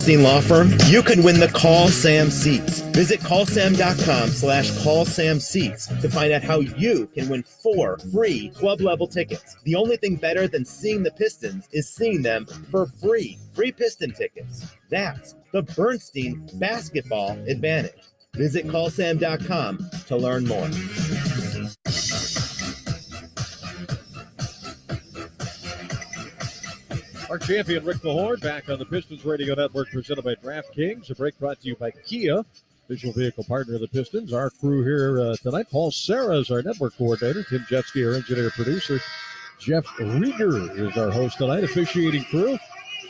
Bernstein Law Firm, you can win the Call Sam seats. Visit callsam.com/callsamseats to find out how you can win 4 free club-level tickets. The only thing better than seeing the Pistons is seeing them for free. Free Piston tickets. That's the Bernstein Basketball Advantage. Visit callsam.com to learn more. Our champion, Rick Mahorn, back on the Pistons Radio Network, presented by DraftKings. A break brought to you by Kia, official vehicle partner of the Pistons. Our crew here tonight, Paul Serra is our network coordinator. Tim Jetski, our engineer-producer. Jeff Rieger is our host tonight, officiating crew.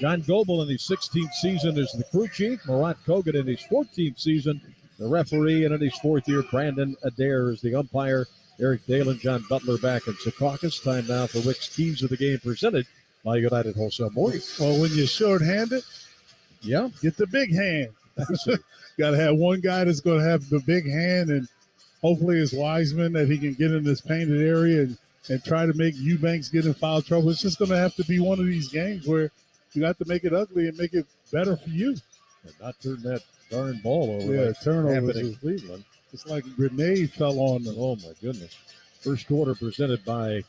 John Goebel in his 16th season is the crew chief. Murat Kogan in his 14th season, the referee. And in his 4th year, Brandon Adair is the umpire. Eric Dale and John Butler back in Secaucus. Time now for Rick's Keys of the Game, presented by United Wholesale Mortgage. Well, when you're short-handed, get the big hand. Got to have one guy that's going to have the big hand, and hopefully it's Wiseman that he can get in this painted area and try to make Eubanks get in foul trouble. It's just going to have to be one of these games where you have to make it ugly and make it better for you. And not turn that darn ball over. Yeah, turnovers in Cleveland. It's like a grenade fell on them. Oh, my goodness. First quarter presented by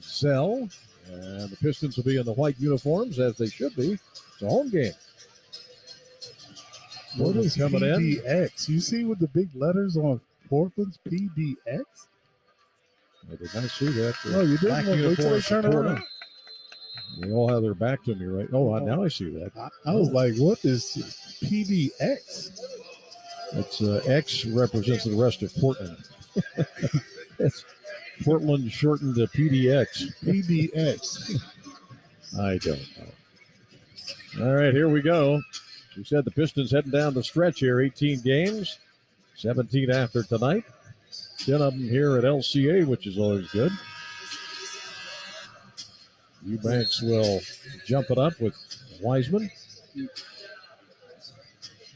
Zell. And the Pistons will be in the white uniforms, as they should be. It's a home game. What is coming PDX? You see with the big letters on Portland's PDX? I did not see that. No, you didn't. Wait till they turn around. They all have their back to me, right? Oh, now I see that. I was like, what is PDX? It's X represents the rest of Portland. It's Portland shortened to PDX. PDX. I don't know. All right, here we go. We said the Pistons heading down the stretch here, 18 games, 17 after tonight. 10 of them here at LCA, which is always good. Eubanks will jump it up with Wiseman.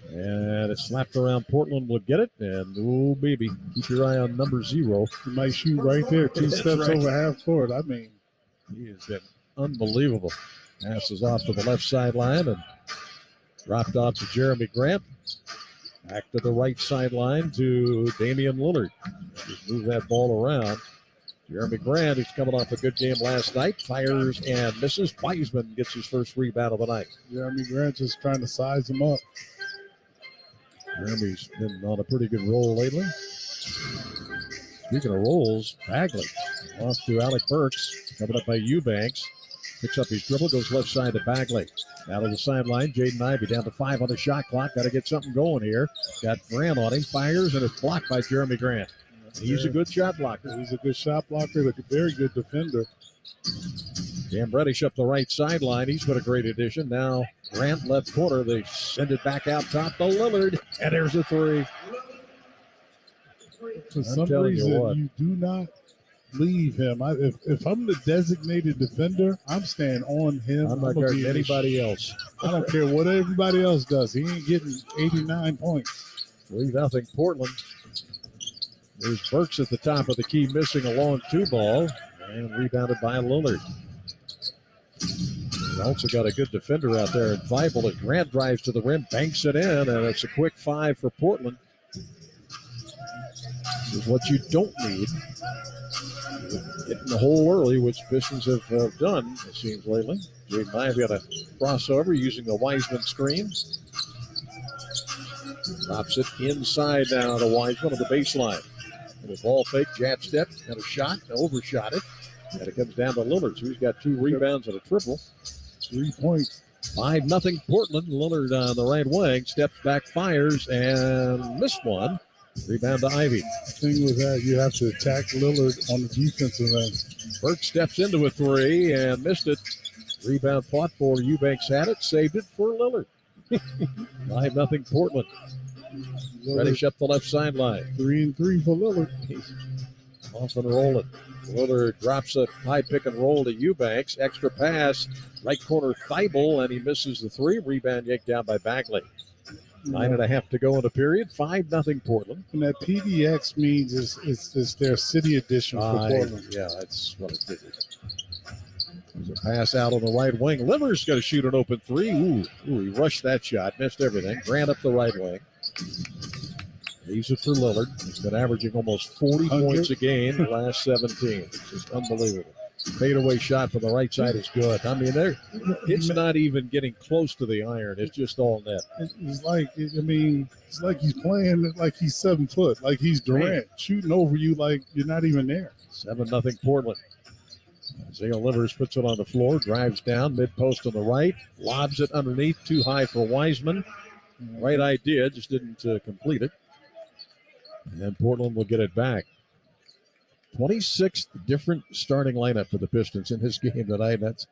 And it's slapped around. Portland will get it. And, oh, baby, keep your eye on number 0. He might shoot right there, 2 steps over half court. I mean, he has been unbelievable. Passes off to the left sideline and dropped off to Jeremy Grant. Back to the right sideline to Damian Lillard. Just move that ball around. Jeremy Grant, who's coming off a good game last night, fires and misses. Wiseman gets his first rebound of the night. Jeremy Grant just trying to size him up. Jeremy's been on a pretty good roll lately. Speaking of rolls, Bagley off to Alec Burks, covered up by Eubanks. Picks up his dribble, goes left side to Bagley. Out of the sideline, Jaden Ivey down to 5 on the shot clock. Got to get something going here. Got Grant on him, fires, and it's blocked by Jeremy Grant. He's a good shot blocker. He's a good shot blocker, a very good defender. Cam Reddish up the right sideline. He's been a great addition. Now Grant left corner. They send it back out top to Lillard. And there's a 3. For some reason, you do not leave him. If I'm the designated defender, I'm staying on him. I'm not guarding anybody else. I don't care what everybody else does. He ain't getting 89 points. 3-0 Portland. There's Burks at the top of the key, missing a long 2 ball. And rebounded by Lillard. They also got a good defender out there in Feibel as Grant drives to the rim, banks it in, and it's a quick 5 for Portland. This is what you don't need. Get in the hole early, which Pistons have done, it seems, lately. Jaden Ivey got a crossover using the Wiseman screen. Drops it inside now to Wiseman on the baseline. And a ball fake, jab step, and a shot, overshot it. And it comes down to Lillard, so he's got 2 rebounds and a triple. 3 points. 5-0 Portland. Lillard on the right wing, steps back, fires, and missed one. Rebound to Ivy. The thing with that, you have to attack Lillard on the defensive end. Burke steps into a 3 and missed it. Rebound fought for Eubanks, had it, saved it for Lillard. 5-0 Portland. Reddish up the left sideline. 3-3 for Lillard. He's off and rolling. Lillard drops a high pick and roll to Eubanks. Extra pass, right corner Feibel, and he misses the 3. Rebound yanked down by Bagley. 9.5 to go in the period. 5-0 Portland. And that PDX means it's their city edition for Portland. Yeah, that's what it figured. There's a pass out on the right wing. Liver's going to shoot an open three. Ooh, he rushed that shot, missed everything. Grant up the right wing. Leaves it for Lillard. He's been averaging almost 40 points a game the last 17. It's just unbelievable. Fadeaway shot from the right side is good. I mean, it's not even getting close to the iron. It's just all net. It's like, it's like he's playing like he's 7 foot, like he's Durant, shooting over you like you're not even there. 7-0 Portland. Isaiah Livers puts it on the floor, drives down, mid-post on the right, lobs it underneath, too high for Wiseman. Right idea, just didn't complete it. And Portland will get it back. 26th different starting lineup for the Pistons in this game tonight. That's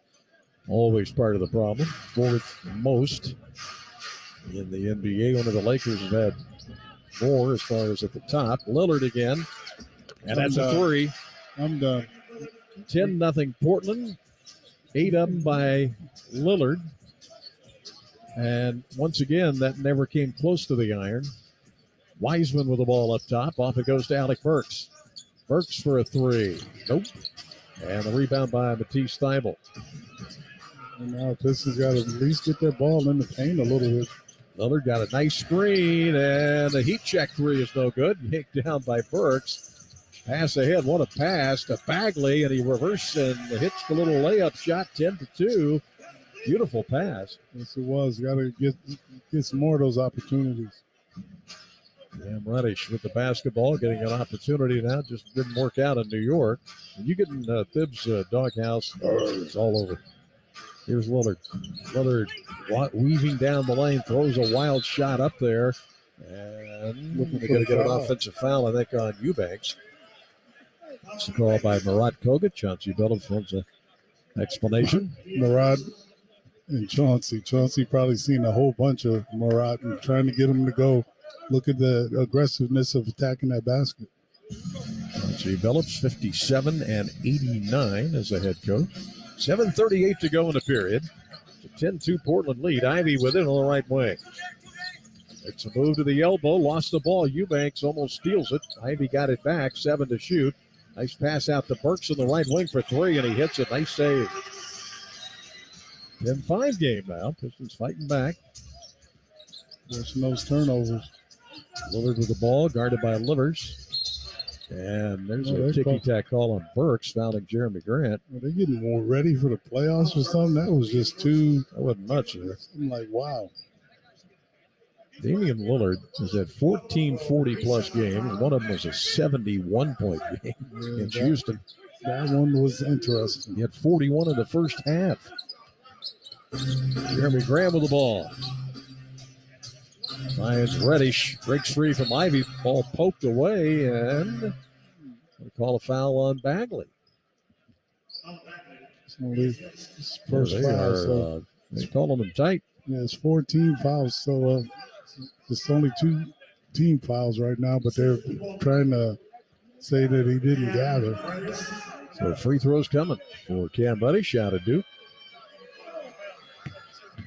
always part of the problem. 4th most in the NBA. One of the Lakers have had more as far as at the top. Lillard again. And that's a three. I'm done. 10-0 Portland. 8 of them by Lillard. And once again, that never came close to the iron. Wiseman with the ball up top. Off it goes to Alec Burks. Burks for a three. Nope. And the rebound by Matisse Thybulle. And now Pistons got to at least get their ball in the paint a little bit. Lillard got a nice screen, and the heat check three is no good. Yanked down by Burks. Pass ahead. What a pass to Bagley, and he reversed and hits the little layup shot, 10-2. Beautiful pass. Yes, it was. Got to get some more of those opportunities. Cam Reddish with the basketball, getting an opportunity now. Just didn't work out in New York. When you get in Thibs' doghouse, it's all over. Here's Lillard. Lillard weaving down the lane, throws a wild shot up there. And they're going to get an offensive foul, I think, on Eubanks. It's a call by Murat Kogut. Chauncey Billups wants an explanation. Murat and Chauncey. Chauncey probably seen a whole bunch of Murat and trying to get him to go. Look at the aggressiveness of attacking that basket. Chauncey Billups, 57 and 89 as a head coach. 7:38 to go in the period. It's a 10-2 Portland lead. Ivy with it on the right wing. It's a move to the elbow. Lost the ball. Eubanks almost steals it. Ivy got it back. 7 to shoot. Nice pass out to Burks on the right wing for three, and he hits it. Nice save. 10-5 game now. Pistons fighting back. There's no turnovers. Lillard with the ball, guarded by Livers. And there's a ticky-tack call on Burks, fouling Jeremy Grant. Are they getting more ready for the playoffs or something? That was just too... That wasn't much there. I'm like, wow. Damian Lillard has had 14 40-plus games. One of them was a 71-point game against Houston. That one was interesting. He had 41 in the first half. Jeremy Grant with the ball. Finds Reddish, breaks free from Ivy. Ball poked away, and they call a foul on Bagley. First foul. So they're calling him tight. Yeah, it's 14 fouls. So it's only 2 team fouls right now, but they're trying to say that he didn't gather. So free throws coming for Cam Reddish out of Duke.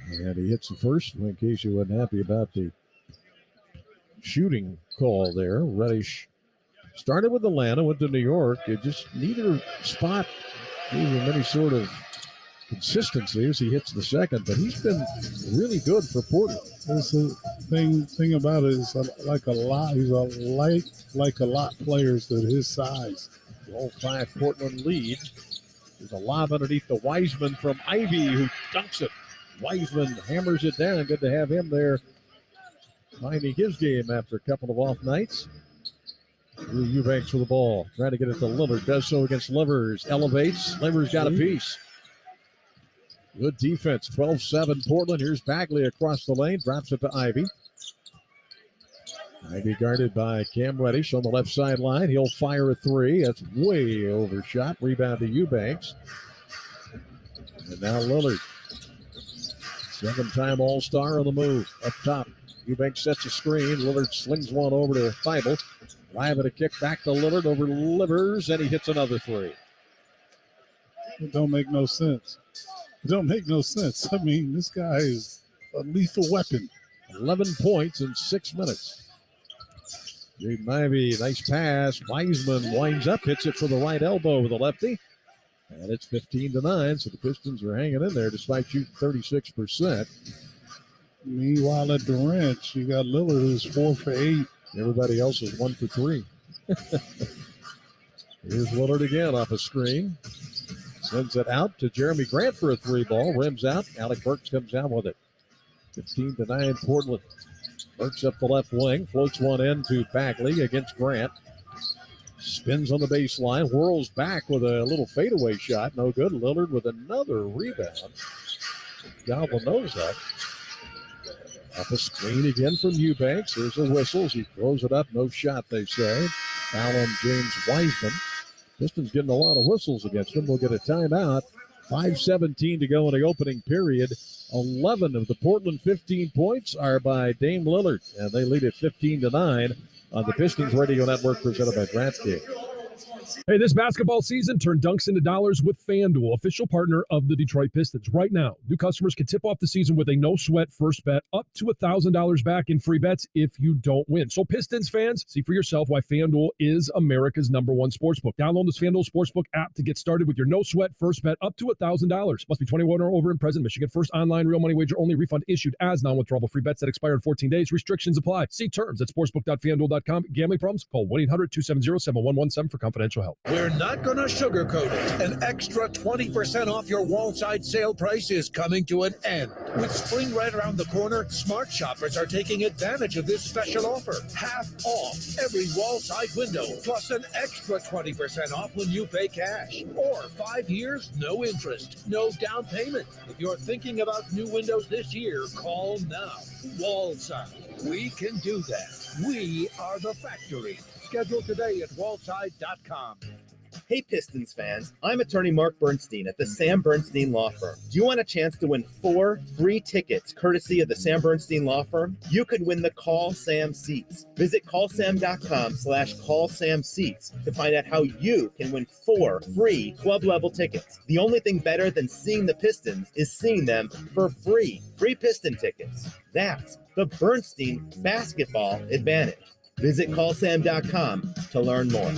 And he hits the first, in case you wasn't happy about the shooting call there. Reddish started with Atlanta, went to New York. It just neither spot gave him any sort of consistency as he hits the second, but he's been really good for Portland. That's the thing about it is like a lot. He's like a lot players at his size. The 0-5 Portland lead. There's a lob underneath the Wiseman from Ivy, who dunks it. Wiseman hammers it down. Good to have him there finding his game after a couple of off nights. Eubanks with the ball. Trying to get it to Lillard. Does so against Livers. Elevates. Livers got a piece. Good defense. 12-7 Portland. Here's Bagley across the lane. Drops it to Ivy. Ivy guarded by Cam Reddish on the left sideline. He'll fire a three. That's way overshot. Rebound to Eubanks. And now Lillard. 7-time All-Star on the move. Up top. Eubanks sets a screen. Lillard slings one over to Thybulle. Live at a kick back to Lillard over Livers, and he hits another three. It don't make no sense. It don't make no sense. I mean, this guy is a lethal weapon. 11 points in 6 minutes. Jaden Ivey, nice pass. Wiseman winds up, hits it for the right elbow with a lefty. And it's 15-9, so the Pistons are hanging in there despite shooting 36%. Meanwhile, at the ranch, you got Lillard, who's 4 for 8. Everybody else is 1 for 3. Here's Lillard again off a screen. Sends it out to Jeremy Grant for a 3-ball. Rims out. Alec Burks comes down with it. 15-9 Portland. Burks up the left wing. Floats one in to Bagley against Grant. Spins on the baseline. Whirls back with a little fadeaway shot. No good. Lillard with another rebound. Goblin knows that. Off a screen again from Eubanks. There's a whistle. He throws it up. No shot, they say. Foul on James Wiseman. Pistons getting a lot of whistles against him. We'll get a timeout. 5:17 to go in the opening period. 11 of the Portland 15 points are by Dame Lillard, and they lead at 15-9 on the Pistons Radio Network presented by DraftKings. Hey, this basketball season, turn dunks into dollars with FanDuel, official partner of the Detroit Pistons. Right now, new customers can tip off the season with a no-sweat first bet up to $1,000 back in free bets if you don't win. So Pistons fans, see for yourself why FanDuel is America's #1 sportsbook. Download this FanDuel Sportsbook app to get started with your no-sweat first bet up to $1,000. Must be 21 or over and present. Michigan first online real money wager only. Refund issued as non-withdrawable free bets that expire in 14 days. Restrictions apply. See terms at sportsbook.fanduel.com. Gambling problems? Call 1-800-270-7117 for confidential help. We're not going to sugarcoat it. An extra 20% off your wall-side sale price is coming to an end. With spring right around the corner, smart shoppers are taking advantage of this special offer. Half off every wall-side window, plus an extra 20% off when you pay cash. Or 5 years, no interest, no down payment. If you're thinking about new windows this year, call now. Wallside. We can do that. We are the factory. Schedule today at wallside.com. Hey, Pistons fans, I'm attorney Mark Bernstein at the Sam Bernstein Law Firm. Do you want a chance to win 4 free tickets courtesy of the Sam Bernstein Law Firm? You could win the Call Sam seats. Visit callsam.com/callsamseats to find out how you can win 4 free club-level tickets. The only thing better than seeing the Pistons is seeing them for free. Free Piston tickets. That's the Bernstein Basketball Advantage. Visit callsam.com to learn more.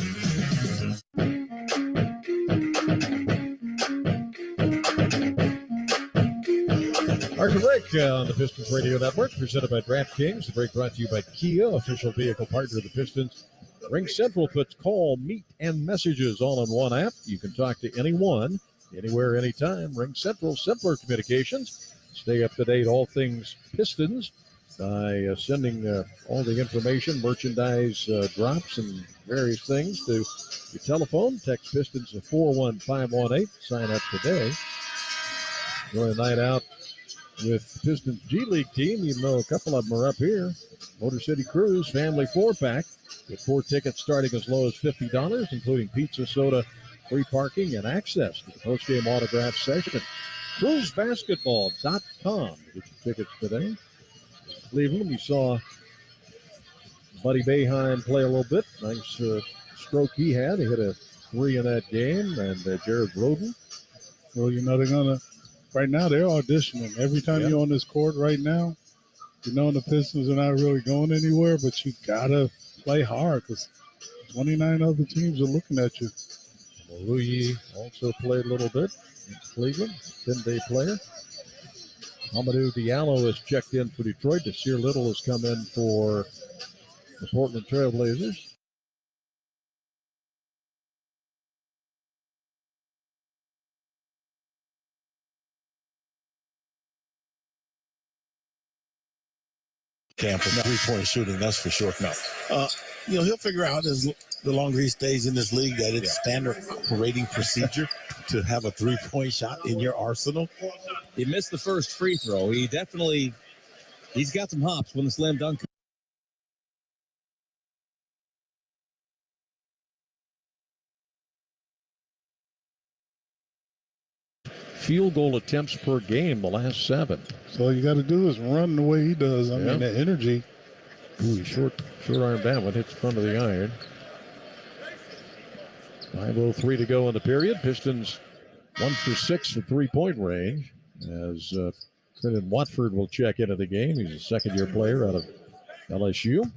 Mark and Rick on the Pistons Radio Network, presented by DraftKings. The break brought to you by Kia, official vehicle partner of the Pistons. Ring Central puts call, meet, and messages all in one app. You can talk to anyone, anywhere, anytime. Ring Central, simpler communications. Stay up to date, all things Pistons, by sending all the information, merchandise drops, and various things to your telephone. Text Pistons to 41518. Sign up today. Enjoy a night out with the Pistons G League team. You know, a couple of them are up here. Motor City Cruise Family 4-pack. Get 4 tickets starting as low as $50, including pizza, soda, free parking, and access to the postgame autograph session. CruiseBasketball.com to get your tickets today. Cleveland, you saw Buddy Boeheim play a little bit. Nice stroke he had. He hit a 3 in that game. And Jared Roden. Well, you know, they're going to, right now, they're auditioning. Every time you're on this court right now, you know the Pistons are not really going anywhere, but you got to play hard because 29 other teams are looking at you. Louis also played a little bit in Cleveland, 10-day player. Amadou Diallo has checked in for Detroit. Desir Little has come in for the Portland Trail Blazers. Camp of three-point shooting, that's for sure. No. He'll figure out as the longer he stays in this league that it's standard operating procedure to have a three-point shot in your arsenal. He missed the first free throw. He's got some hops when the slam dunk. Field goal attempts per game, the last 7. So all you got to do is run the way he does. I mean, the energy. Ooh, he short arm down one, hits the front of the iron. 5:03 to go in the period. Pistons 1 for 6 for three-point range. As Brendan Watford will check into the game. He's a second-year player out of LSU.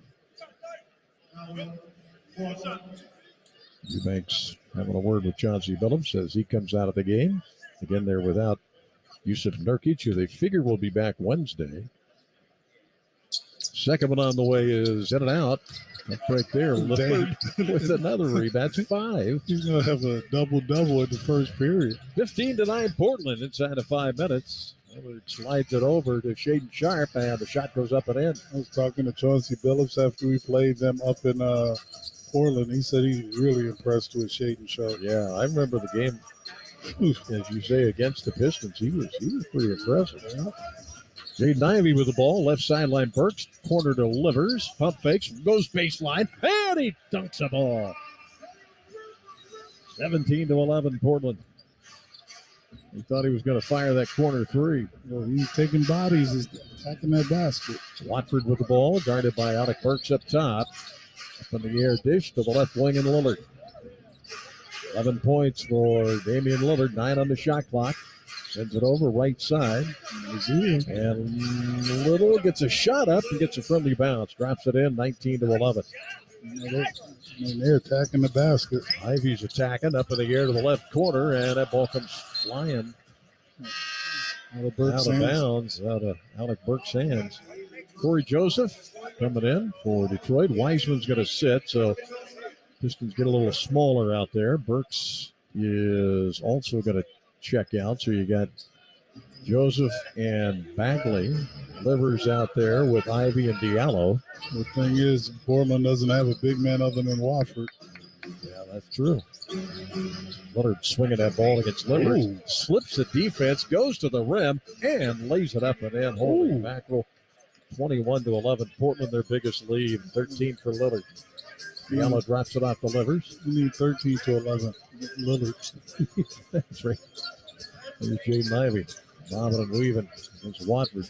Eubanks having a word with Chauncey Billups as he comes out of the game. Again, they're without Yusuf Nurkic, who they figure will be back Wednesday. Second one on the way is in and out. Up right there, Lillard with another rebound. That's 5. He's going to have a double-double in the first period. 15-9 Portland inside of 5 minutes. Lillard slides it over to Shaden Sharp, and the shot goes up and in. I was talking to Chauncey Billups after we played them up in Portland. He said he's really impressed with Shaden Sharp. Yeah, I remember the game, as you say, against the Pistons. He was pretty impressive. Yeah. Jaden Ivey with the ball, left sideline. Burks, corner to Livers, pump fakes, goes baseline, and he dunks the ball. 17-11 Portland. He thought he was going to fire that corner 3. Well, he's taking bodies, he's attacking that basket. Watford with the ball, guarded by Alec Burks up top. Up in the air dish to the left wing and Lillard. 11 points for Damian Lillard, 9 on the shot clock. Sends it over right side. And Little gets a shot up and gets a friendly bounce. Drops it in, 19-11. They're attacking the basket. Ivy's attacking up in the air to the left corner, and that ball comes flying out of bounds, out of Alec Burks' hands. Corey Joseph coming in for Detroit. Wiseman's going to sit, so Pistons get a little smaller out there. Burks is also going to check out, so you got Joseph and Bagley. Livers out there with Ivy and Diallo. The thing is, Portland doesn't have a big man other than Wofford. Yeah, that's true. Lillard swinging that ball against Livers. Slips the defense, goes to the rim, and lays it up and in. Holy mackerel. 21-11. Portland, their biggest lead. 13 for Lillard. Diallo drops it off to Livers. You need 13-11. Lillard. That's right. There's Jaden Ivey. Bobbing and weaving against Watford.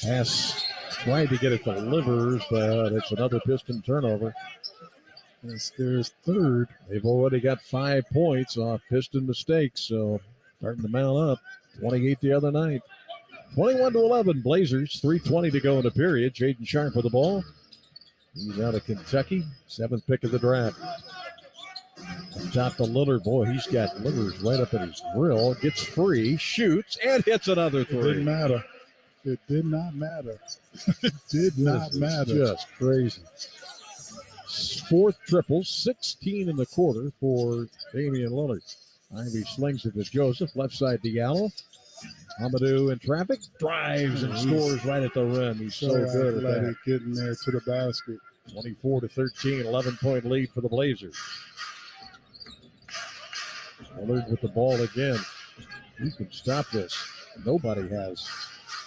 Pass tried to get it to Livers, but it's another Piston turnover. There's third. They've already got 5 points off Piston mistakes, so starting to mount up. 28 the other night. 21-11 Blazers. 3:20 to go in the period. Jaden Sharp with the ball. He's out of Kentucky. 7th pick of the draft. Up top to Lillard. Boy, he's got Livers right up at his grill. Gets free, shoots, and hits another 3. It didn't matter. It did not matter. It did not matter. Just crazy. 4th triple, 16 in the quarter for Damian Lillard. Ivy slings it to Joseph. Left side Diallo. Amadou in traffic. Drives and scores right at the rim. He's so good at that. Getting there to the basket. 24-13, 11-point lead for the Blazers. Lillard with the ball again. He can stop this. Nobody has.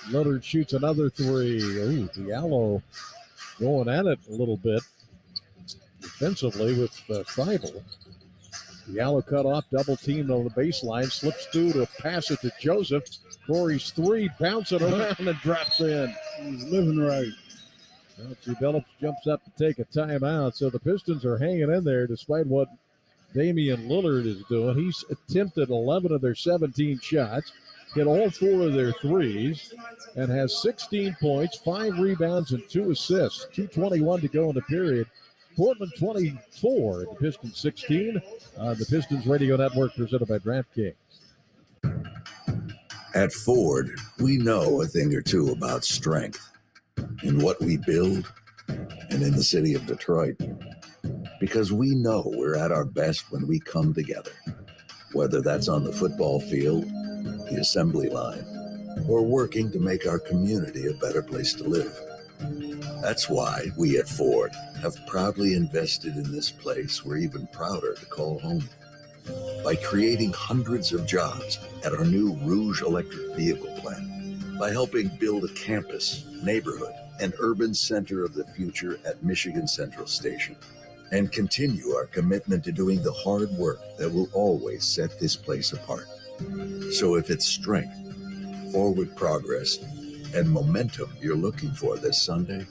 Lillard shoots another 3. Ooh, Diallo going at it a little bit defensively with Feibel. Diallo cut off, double teamed on the baseline, slips through to pass it to Joseph. Corey's 3, bouncing around and drops in. He's living right. Chauncey Billups jumps up to take a timeout, so the Pistons are hanging in there despite what Damian Lillard is doing. He's attempted 11 of their 17 shots, hit all 4 of their 3s, and has 16 points, 5 rebounds, and 2 assists. 2:21 to go in the period. Portland 24, the Pistons 16. The Pistons Radio Network presented by DraftKings. At Ford, we know a thing or two about strength in what we build and in the city of Detroit. Because we know we're at our best when we come together, whether that's on the football field, the assembly line, or working to make our community a better place to live. That's why we at Ford have proudly invested in this place we're even prouder to call home. By creating hundreds of jobs at our new Rouge electric vehicle plant, by helping build a campus, neighborhood, and urban center of the future at Michigan Central Station, and continue our commitment to doing the hard work that will always set this place apart. So if it's strength, forward progress, and momentum you're looking for this Sunday,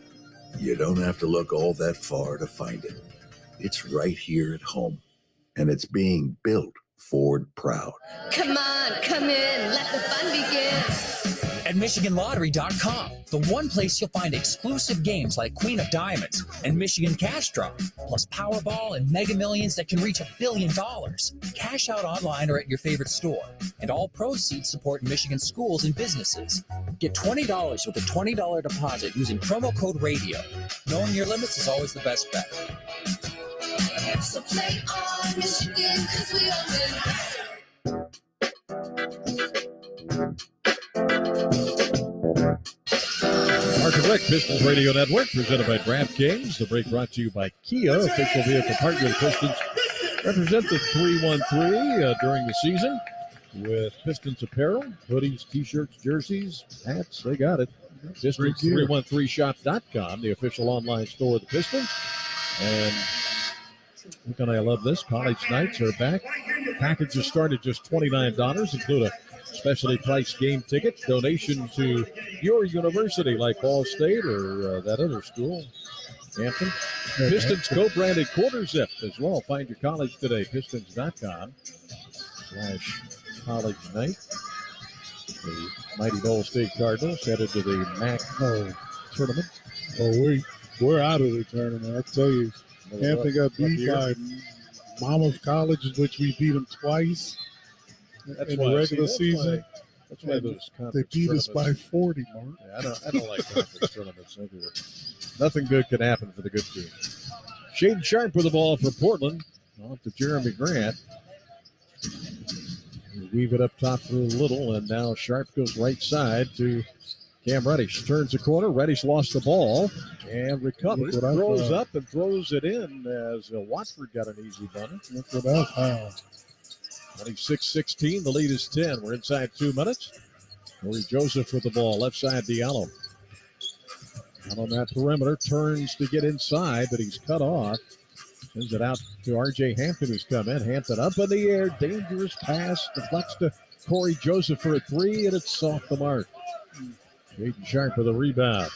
you don't have to look all that far to find it. It's right here at home, and it's being built Ford proud. Come on, come in, let the fun begin. at MichiganLottery.com, the one place you'll find exclusive games like Queen of Diamonds and Michigan Cash Draw, plus Powerball and Mega Millions that can reach $1 billion. Cash out online or at your favorite store, and all proceeds support Michigan schools and businesses. Get $20 with a $20 deposit using promo code RADIO. Knowing your limits is always the best bet. So play on Michigan, 'cause we all win. Mark and Rick, Pistons Radio Network, presented by DraftKings. The break brought to you by Kia, official vehicle partner of the Pistons. Represent the 313 during the season with Pistons apparel, hoodies, T-shirts, jerseys, hats. They got it. Pistons313shop.com, the official online store of the Pistons. And look, I love this. College nights are back. Packages start at just $29, include a specially priced game ticket, donation to your university like Ball State or that other school, Hampton. Pistons co-branded quarter zip as well. Find your college today, pistons.com/college night. The mighty Ball State Cardinals headed to the MAC tournament. Oh, we're out of the tournament. I tell you, Hampton got beat by Monmouth College, which we beat them twice in the regular season. That's why those they beat us by 40, Mark. Yeah, I don't like conference tournaments. Nothing good can happen for the good team. Shaden Sharp with the ball for Portland. Off to Jeremy Grant. Weave it up top through Little, and now Sharp goes right side to Cam Reddish. Turns the corner. Reddish lost the ball and recovers. Throws up and throws it in as Watford got an easy bunny. Look what I found. 26-16. The lead is 10. We're inside 2 minutes. Corey Joseph with the ball. Left side, Diallo. Out on that perimeter. Turns to get inside, but he's cut off. Sends it out to R.J. Hampton, who's come in. Hampton up in the air. Dangerous pass. Deflects to Corey Joseph for a three, and it's off the mark. Shaden Sharp with a rebound.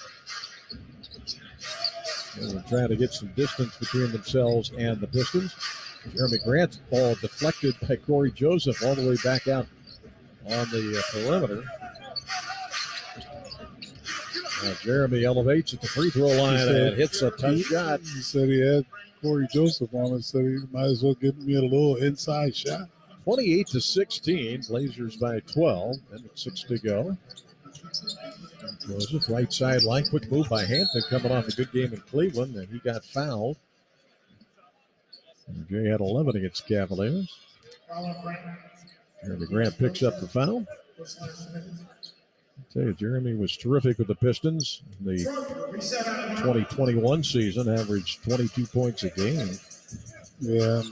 They're trying to get some distance between themselves and the Pistons. Jeremy Grant's ball deflected by Corey Joseph all the way back out on the perimeter. Now Jeremy elevates at the free throw line and hits a tough shot. He said he had Corey Joseph on it, so he might as well give me a little inside shot. 28-16, Blazers by 12, and 6 to go. Joseph, right sideline, quick move by Hampton, coming off a good game in Cleveland, and he got fouled. And Jay had 11 against Cavaliers. Jeremy Grant picks up the foul. I tell you, Jeremy was terrific with the Pistons in the 2021 season, averaged 22 points a game. Yeah,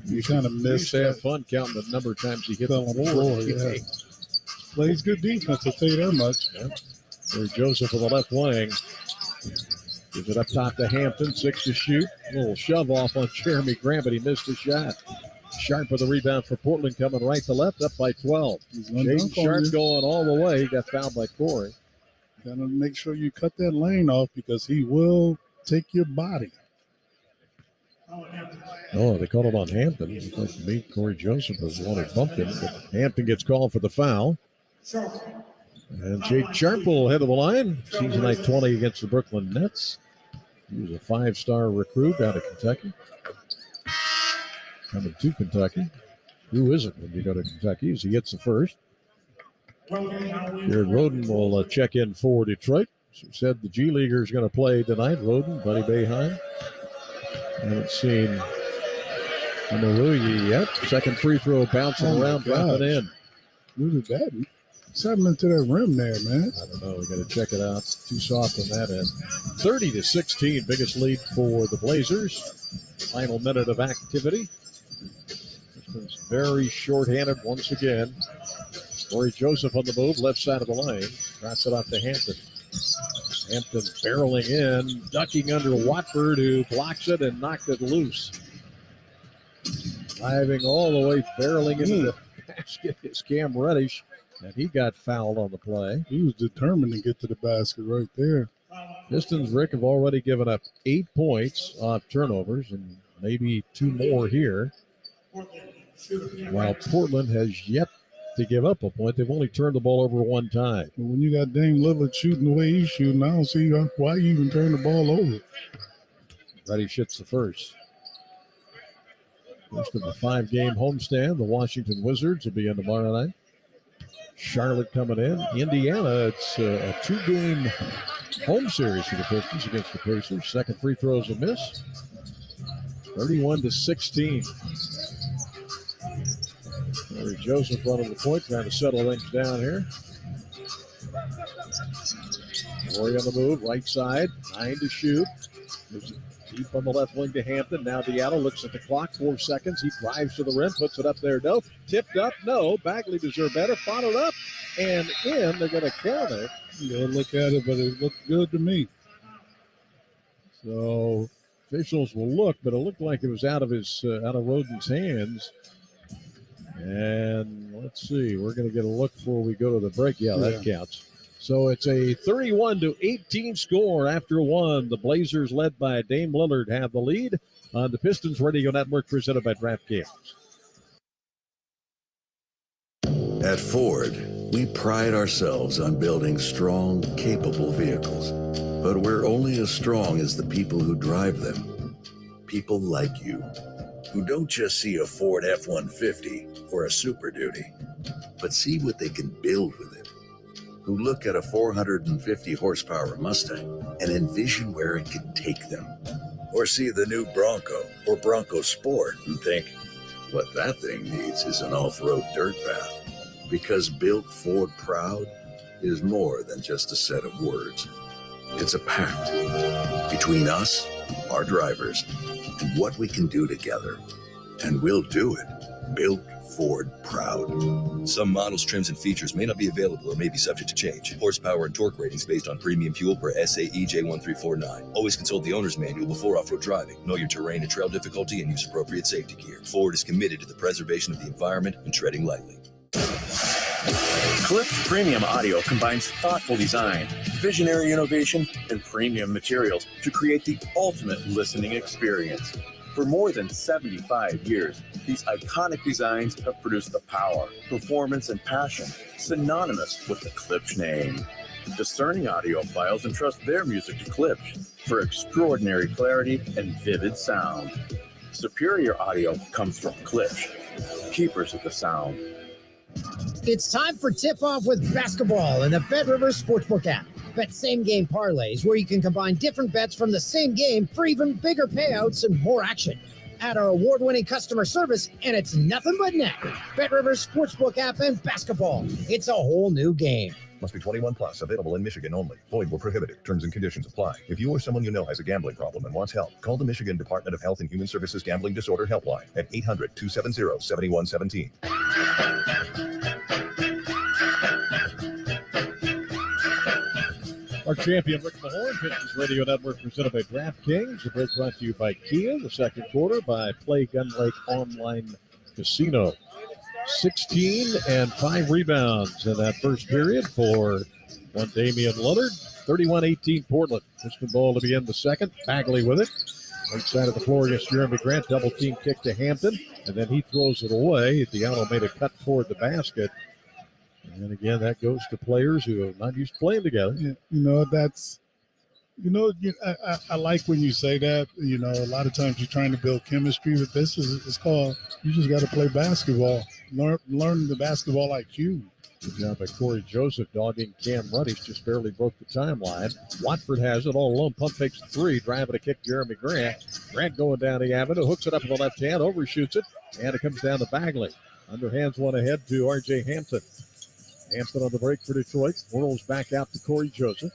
you kind of missed to have fun counting the number of times he hit the floor. Yeah. Plays good defense, I'll tell you that much. Yeah. There's Joseph on the left wing. Gives it up top to Hampton, 6 to shoot. A little shove off on Jeremy Grant, but he missed a shot. Sharp with the rebound for Portland, coming right to left, up by 12. Shaden Sharp going all the way. He got fouled by Corey. Got to make sure you cut that lane off because he will take your body. Oh, they called it on Hampton. It looked like to me Corey Joseph was the one who bumped him, but Hampton gets called for the foul. And Shaden Sharp will head of the line. Season night 20 against the Brooklyn Nets. He was a 5-star recruit out of Kentucky. Coming to Kentucky. Who isn't when you go to Kentucky? As he gets the first. Jared Roden will check in for Detroit. So said the G Leaguer is going to play tonight. Roden, Buddy Boeheim. Haven't seen Amaruyi yet. Second free throw bouncing around, dropping in. Look at that. What's happening to that rim there, man? I don't know. We got to check it out. Too soft on that end. 30-16, biggest lead for the Blazers. Final minute of activity. Pistons very short-handed once again. Corey Joseph on the move, left side of the lane. Drops it off to Hampton. Hampton barreling in, ducking under Watford, who blocks it and knocked it loose. Diving all the way, barreling into the basket is Cam Reddish, and he got fouled on the play. He was determined to get to the basket right there. Pistons, Rick, have already given up 8 points off turnovers and maybe 2 more here, while Portland has yet to give up a point. They've only turned the ball over one time. When you got Dame Lillard shooting the way he's shooting, I don't see why you even turn the ball over. Reddish hits the first. First of the 5-game homestand. The Washington Wizards will be in tomorrow night. Charlotte coming in. Indiana, it's a 2-game home series for the Pistons against the Pacers. Second free throw is a miss. 31-16. Corey Joseph running the point, trying to settle things down here. Corey on the move, right side, 9 to shoot. Moves it deep on the left wing to Hampton. Now Diallo looks at the clock, 4 seconds. He drives to the rim, puts it up there. No. Tipped up, no. Bagley deserved better. Followed up and in. They're going to count it. You look at it, but it looked good to me. So officials will look, but it looked like it was out of Roden's hands. And let's see, we're going to get a look before we go to the break. Yeah, that counts. So it's a 31-18 score after one. The Blazers, led by Dame Lillard, have the lead on the Pistons Radio Network, presented by DraftKings. At Ford, we pride ourselves on building strong, capable vehicles. But we're only as strong as the people who drive them. People like you, who don't just see a Ford F-150 or a Super Duty, but see what they can build with it. Who look at a 450 horsepower Mustang and envision where it can take them. Or see the new Bronco or Bronco Sport and think, what that thing needs is an off-road dirt path. Because Built Ford Proud is more than just a set of words. It's a pact between us, our drivers, and what we can do together. And we'll do it. Built Ford Proud. Some models, trims, and features may not be available or may be subject to change. Horsepower and torque ratings based on premium fuel per SAE J1349. Always consult the owner's manual before off-road driving. Know your terrain and trail difficulty and use appropriate safety gear. Ford is committed to the preservation of the environment and treading lightly. Klipsch Premium Audio combines thoughtful design, visionary innovation, and premium materials to create the ultimate listening experience. For more than 75 years, these iconic designs have produced the power, performance, and passion synonymous with the Klipsch name. Discerning audiophiles entrust their music to Klipsch for extraordinary clarity and vivid sound. Superior audio comes from Klipsch, keepers of the sound. It's time for tip-off with basketball in the Bet Rivers Sportsbook app. Bet same-game parlays where you can combine different bets from the same game for even bigger payouts and more action. Add our award-winning customer service, and it's nothing but net. Bet Rivers Sportsbook app and basketball. It's a whole new game. Must be 21 plus, available in Michigan only. Void where prohibited. Terms and conditions apply. If you or someone you know has a gambling problem and wants help, call the Michigan Department of Health and Human Services Gambling Disorder Helpline at 800-270-7117. Our champion, Rick Mahorn, Pistons Radio Network, presented by DraftKings. The break brought to you by Kia. The second quarter by Play Gun Lake Online Casino. 16 and 5 rebounds in that first period for one Damian Lillard. 31-18 Portland. Piston ball to begin the second. Bagley with it. Right side of the floor against Jeremy Grant. Double team kick to Hampton. And then he throws it away. Diallo made a cut toward the basket. And again, that goes to players who are not used to playing together. I like when you say that. You know, a lot of times you're trying to build chemistry, but this is, it's called, you just got to play basketball. Learn the basketball IQ. Good job by Corey Joseph dogging Cam Reddish. Just barely broke the timeline. Watford has it all alone. Pump fakes the three. Driving to kick Jeremy Grant. Grant going down the avenue. Hooks it up with the left hand. Overshoots it. And it comes down to Bagley. Underhands one ahead to R.J. Hampton. Hampton on the break for Detroit. Whirls back out to Corey Joseph.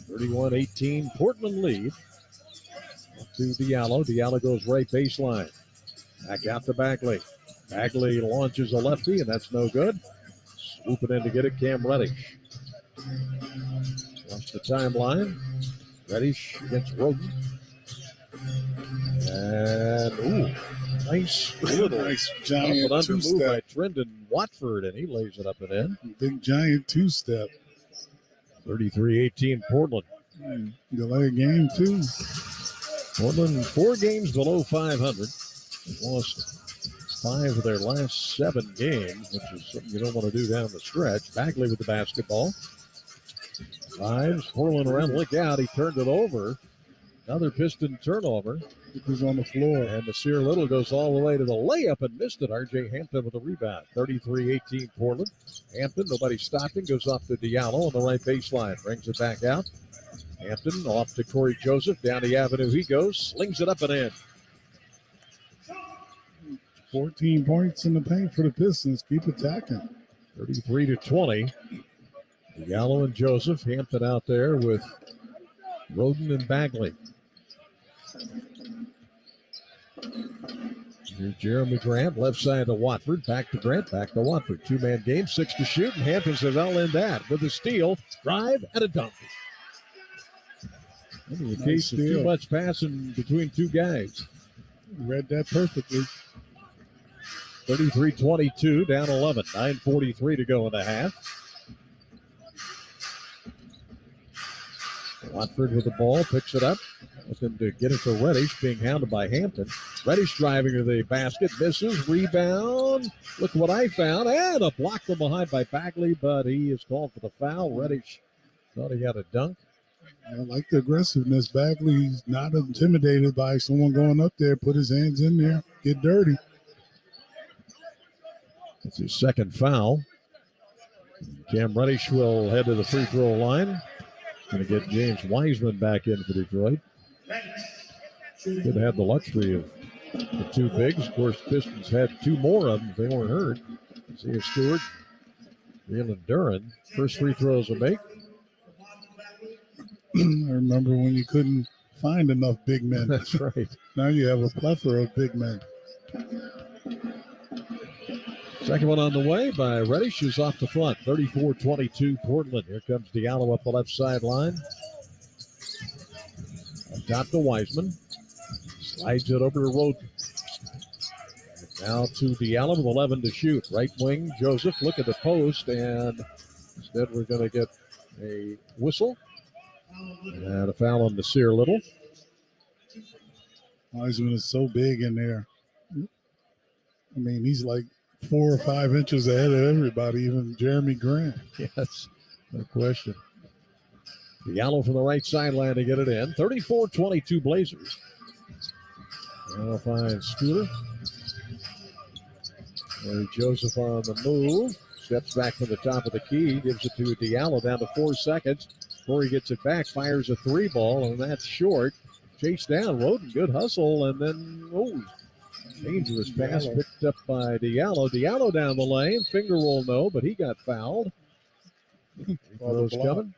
31-18 Portland lead. Up to Diallo. Diallo goes right baseline. Back out to Bagley. Bagley launches a lefty, and that's no good. Swooping in to get it, Cam Reddish. Watch the timeline. Reddish against Roden. And, nice little nice giant up and under move by two-step. Trendon Watford, and he lays it up and in. Big giant two-step. 33-18 Portland. Delay game too. Portland 4 games below 500. Lost 5 of their last 7 games, which is something you don't want to do down the stretch. Bagley with the basketball. Drives, whirling around, look out, he turned it over. Another Piston turnover. It was on the floor. And Nasir Little goes all the way to the layup and missed it. R.J. Hampton with a rebound. 33-18 Portland. Hampton, nobody stopping, goes off to Diallo on the right baseline. Brings it back out. Hampton off to Corey Joseph. Down the avenue he goes. Slings it up and in. 14 points in the paint for the Pistons. Keep attacking. 33-20. Diallo and Joseph. Hampton out there with Roden and Bagley. Here's Jeremy Grant, left side to Watford. Back to Grant, back to Watford. 2-man game, 6 to shoot, and Hampton says, I'll end that with a steal, drive, and a dunk. In the case of too much passing between two guys. Read that perfectly. 33-22, down 11. 9:43 to go in the half. Watford with the ball, picks it up. Looking to get it to Reddish, being hounded by Hampton. Reddish driving to the basket, misses, rebound. Look what I found. And a block from behind by Bagley, but he is called for the foul. Reddish thought he had a dunk. I like the aggressiveness. Bagley's not intimidated by someone going up there, put his hands in there, get dirty. That's his second foul. Cam Reddish will head to the free throw line. Going to get James Wiseman back in for Detroit. Could have the luxury of the two bigs. Of course, Pistons had 2 more of them if they weren't hurt. Isaiah Stewart, Jalen Duran. First free throws will make. I remember when you couldn't find enough big men. That's right. Now you have a plethora of big men. Second one on the way by Reddish, who's off the front. 34-22 Portland. Here comes Diallo up the left sideline. Up top to Wiseman. Slides it over to Roden. Now to Diallo with 11 to shoot. Right wing, Joseph. Look at the post, and instead we're going to get a whistle. And a foul on Nasir Little. Wiseman is so big in there. I mean, he's like 4 or 5 inches ahead of everybody, even Jeremy Grant. Yes, no question. Diallo from the right sideline to get it in. 34-22 Blazers. Now find Scooter. Joseph on the move. Steps back from the top of the key. Gives it to Diallo down to 4 seconds. Corey gets it back. Fires a 3 ball, and that's short. Chased down. Roden, good hustle, and then, dangerous pass picked up by Diallo. Diallo down the lane. Finger roll, no, but he got fouled. Throws coming.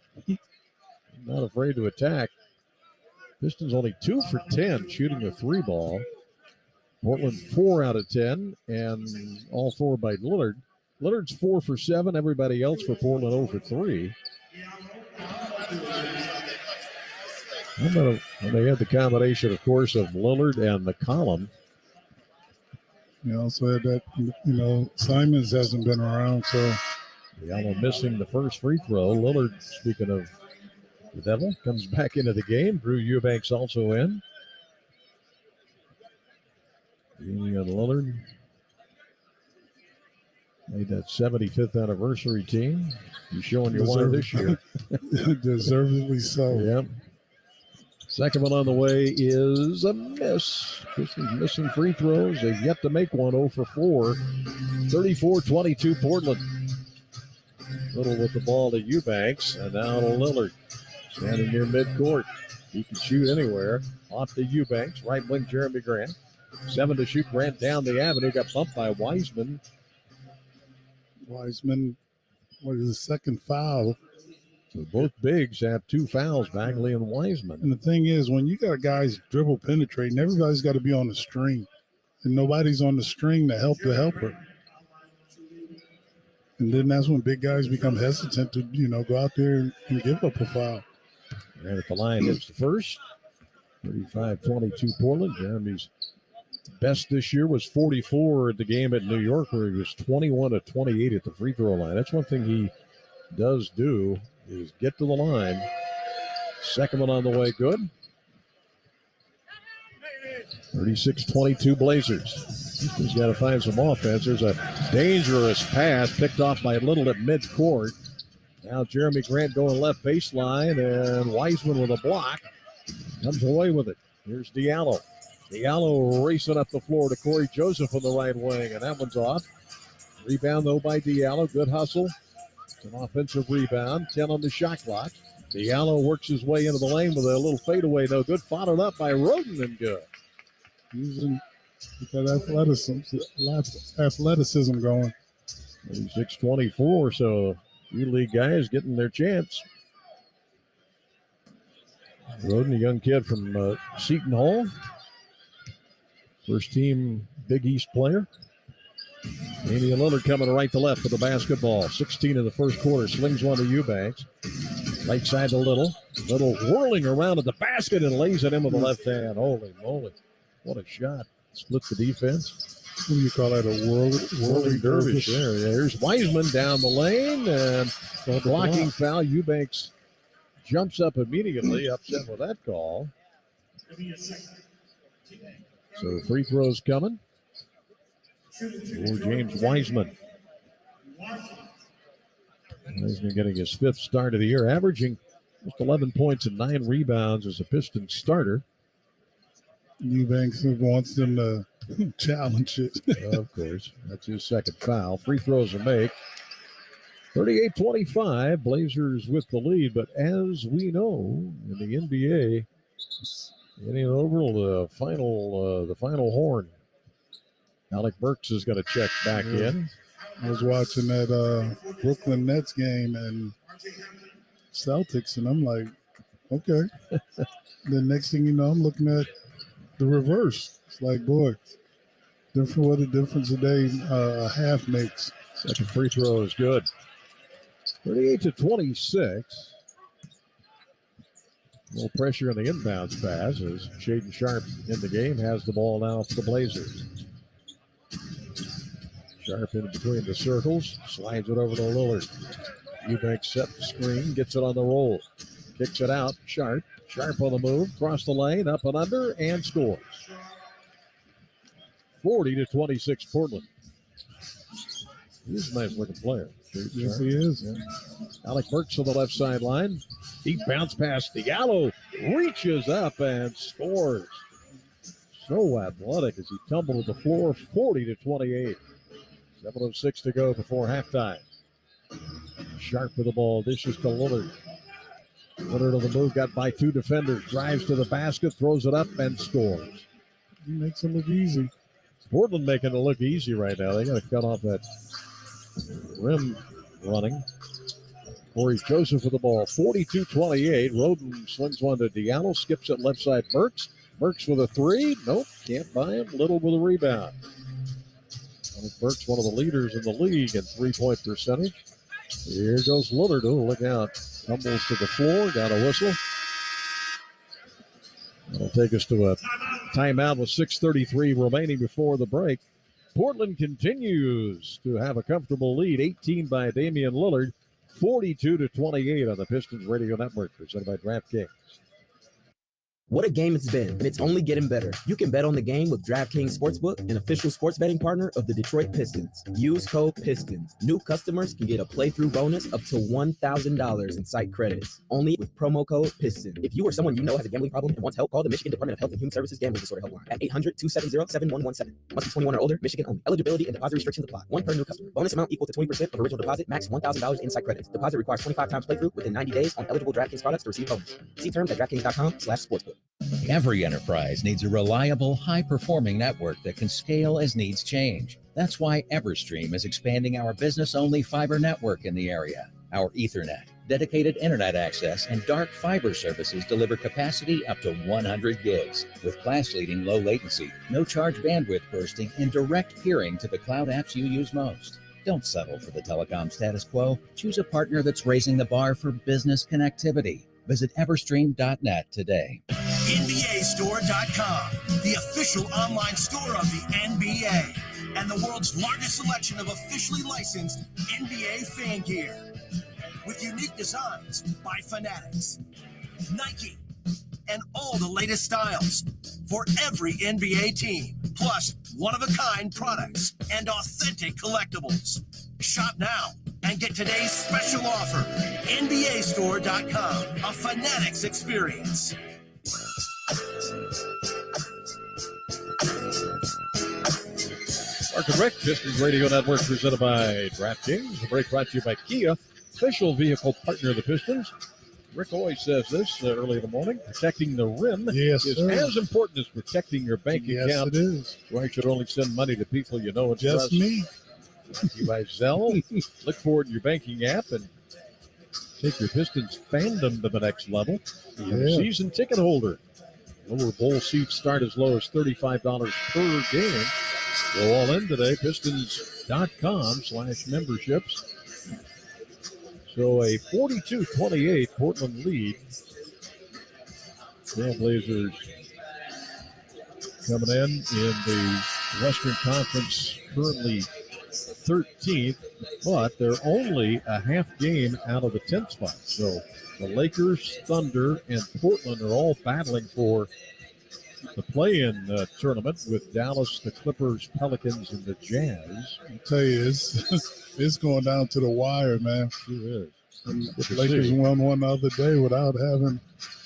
Not afraid to attack. Pistons only 2 for 10 shooting a 3 ball. Portland 4 out of 10, and all 4 by Lillard. Lillard's 4 for 7. Everybody else for Portland 0 for 3. They had the combination, of course, of Lillard and McCollum. You also had that, Simons hasn't been around, so. Diallo missing the first free throw. Lillard, speaking of the devil, comes back into the game. Drew Eubanks also in. Damian Lillard made that 75th anniversary team. He's showing you why this year. Deservedly so. Yep. Second one on the way is a miss. Pistons missing free throws. They've yet to make one. 0 for 4. 34-22 Portland. Little with the ball to Eubanks, and now to Lillard. Standing near midcourt. He can shoot anywhere. Off to Eubanks. Right wing Jeremy Grant. 7 to shoot. Grant down the avenue. Got bumped by Wiseman. Wiseman, what is the second foul? So both bigs have 2 fouls, Bagley and Wiseman. And the thing is, when you got guys dribble penetrating, everybody's got to be on the string. And nobody's on the string to help the helper. And then that's when big guys become hesitant to, go out there and give up a foul. And at the line hits the first. 35-22 Portland. Jeremy's best this year was 44 at the game at New York, where he was 21 of 28 at the free throw line. That's one thing he does do, is get to the line. Second one on the way, good. 36-22 Blazers. He's got to find some offense. There's a dangerous pass picked off by Little at midcourt. Now Jeremy Grant going left baseline, and Wiseman with a block. Comes away with it. Here's Diallo. Diallo racing up the floor to Corey Joseph on the right wing, and that one's off. Rebound, though, by Diallo. Good hustle. It's an offensive rebound. 10 on the shot clock. Diallo works his way into the lane with a little fadeaway, no good. Followed up by Roden, and good. Using athleticism going. 6:24, so U-League guys getting their chance. Roden, a young kid from Seton Hall. First team Big East player. Damian Lillard coming right to left for the basketball. 16 in the first quarter. Slings one to Eubanks. Right side to Little. Little whirling around at the basket and lays it in with the left hand. Holy moly. What a shot. Split the defense. What do you call that? A whirling dervish? There's Wiseman down the lane. And blocking foul. Eubanks jumps up immediately, upset with that call. So free throws coming for James Wiseman. Wiseman getting his 5th start of the year, averaging just 11 points and 9 rebounds as a Pistons starter. Eubanks wants them to challenge it. Of course. That's his 2nd foul. Free throws a make. 38-25, Blazers with the lead. But as we know, in the NBA, getting over the final horn. Alec Burks is going to check back in. I was watching that Brooklyn Nets game and Celtics, and I'm like, okay. The next thing you know, I'm looking at the reverse. It's like, boy, what a difference a day a half makes. Second free throw is good. 38-26. A little pressure on the inbounds pass as Shaden Sharp in the game has the ball now for the Blazers. Sharp in between the circles, slides it over to Lillard. Eubanks set the screen, gets it on the roll. Kicks it out, Sharp on the move, across the lane, up and under, and scores. 40-26 Portland. He's a nice looking player. Yes, he is. Yeah. Alec Burks on the left sideline. Deep bounce pass. Diallo reaches up and scores. So athletic as he tumbled to the floor. 40-28. 7:06 to go before halftime. Sharp with the ball. Dishes to Lillard. Lillard on the move. Got by 2 defenders. Drives to the basket. Throws it up and scores. He makes it look easy. Portland making it look easy right now. They got to cut off that rim running. Corey Joseph with the ball. 42-28. Roden slings one to Diallo. Skips it left side. Burks. Burks with a 3. Nope. Can't buy him. Little with a rebound. Burks, one of the leaders in the league in 3-point percentage. Here goes Lillard. Oh, look out. Tumbles to the floor. Got a whistle. That'll take us to a timeout with 6:33 remaining before the break. Portland continues to have a comfortable lead. 18 by Damian Lillard. 42-28 on the Pistons Radio Network, presented by DraftKings. What a game it's been, and it's only getting better. You can bet on the game with DraftKings Sportsbook, an official sports betting partner of the Detroit Pistons. Use code PISTONS. New customers can get a playthrough bonus up to $1,000 in site credits, only with promo code PISTON. If you or someone you know has a gambling problem and wants help, call the Michigan Department of Health and Human Services Gambling Disorder Helpline at 800-270-7117. Must be 21 or older. Michigan only. Eligibility and deposit restrictions apply. One per new customer. Bonus amount equal to 20% of original deposit. Max $1,000 in site credits. Deposit requires 25 times playthrough within 90 days on eligible DraftKings products to receive bonus. See terms at DraftKings.com/sportsbook. Every enterprise needs a reliable, high-performing network that can scale as needs change. That's why Everstream is expanding our business-only fiber network in the area. Our Ethernet, dedicated internet access, and dark fiber services deliver capacity up to 100 gigs with class-leading low latency, no-charge bandwidth bursting, and direct peering to the cloud apps you use most. Don't settle for the telecom status quo. Choose a partner that's raising the bar for business connectivity. Visit Everstream.net today. NBAstore.com, the official online store of the NBA, and the world's largest selection of officially licensed NBA fan gear. With unique designs by Fanatics, Nike, and all the latest styles. for every NBA team, plus one-of-a-kind products and authentic collectibles. Shop now and get today's special offer. NBAstore.com, a Fanatics experience. Mark and Rick, Pistons Radio Network, presented by DraftKings. The break brought to you by Kia, official vehicle partner of the Pistons. Rick always says this early in the morning: protecting the rim is as important as protecting your bank account. Yes, it is. Why should only send money to people you know and Just trust. me. You buy Zelle. Look for it in your banking app and take your Pistons fandom to the next level. You're a season ticket holder. Lower bowl seats start as low as $35 per game. Go all in today, Pistons.com/memberships. So a 42-28 Portland lead. Trailblazers coming in the Western Conference, currently 13th, but they're only a half game out of the 10th spot. So the Lakers, Thunder, and Portland are all battling for the play-in tournament with Dallas, the Clippers, Pelicans, and the Jazz. I tell you, it's going down to the wire, man. Sure is. The Lakers won one the other day without having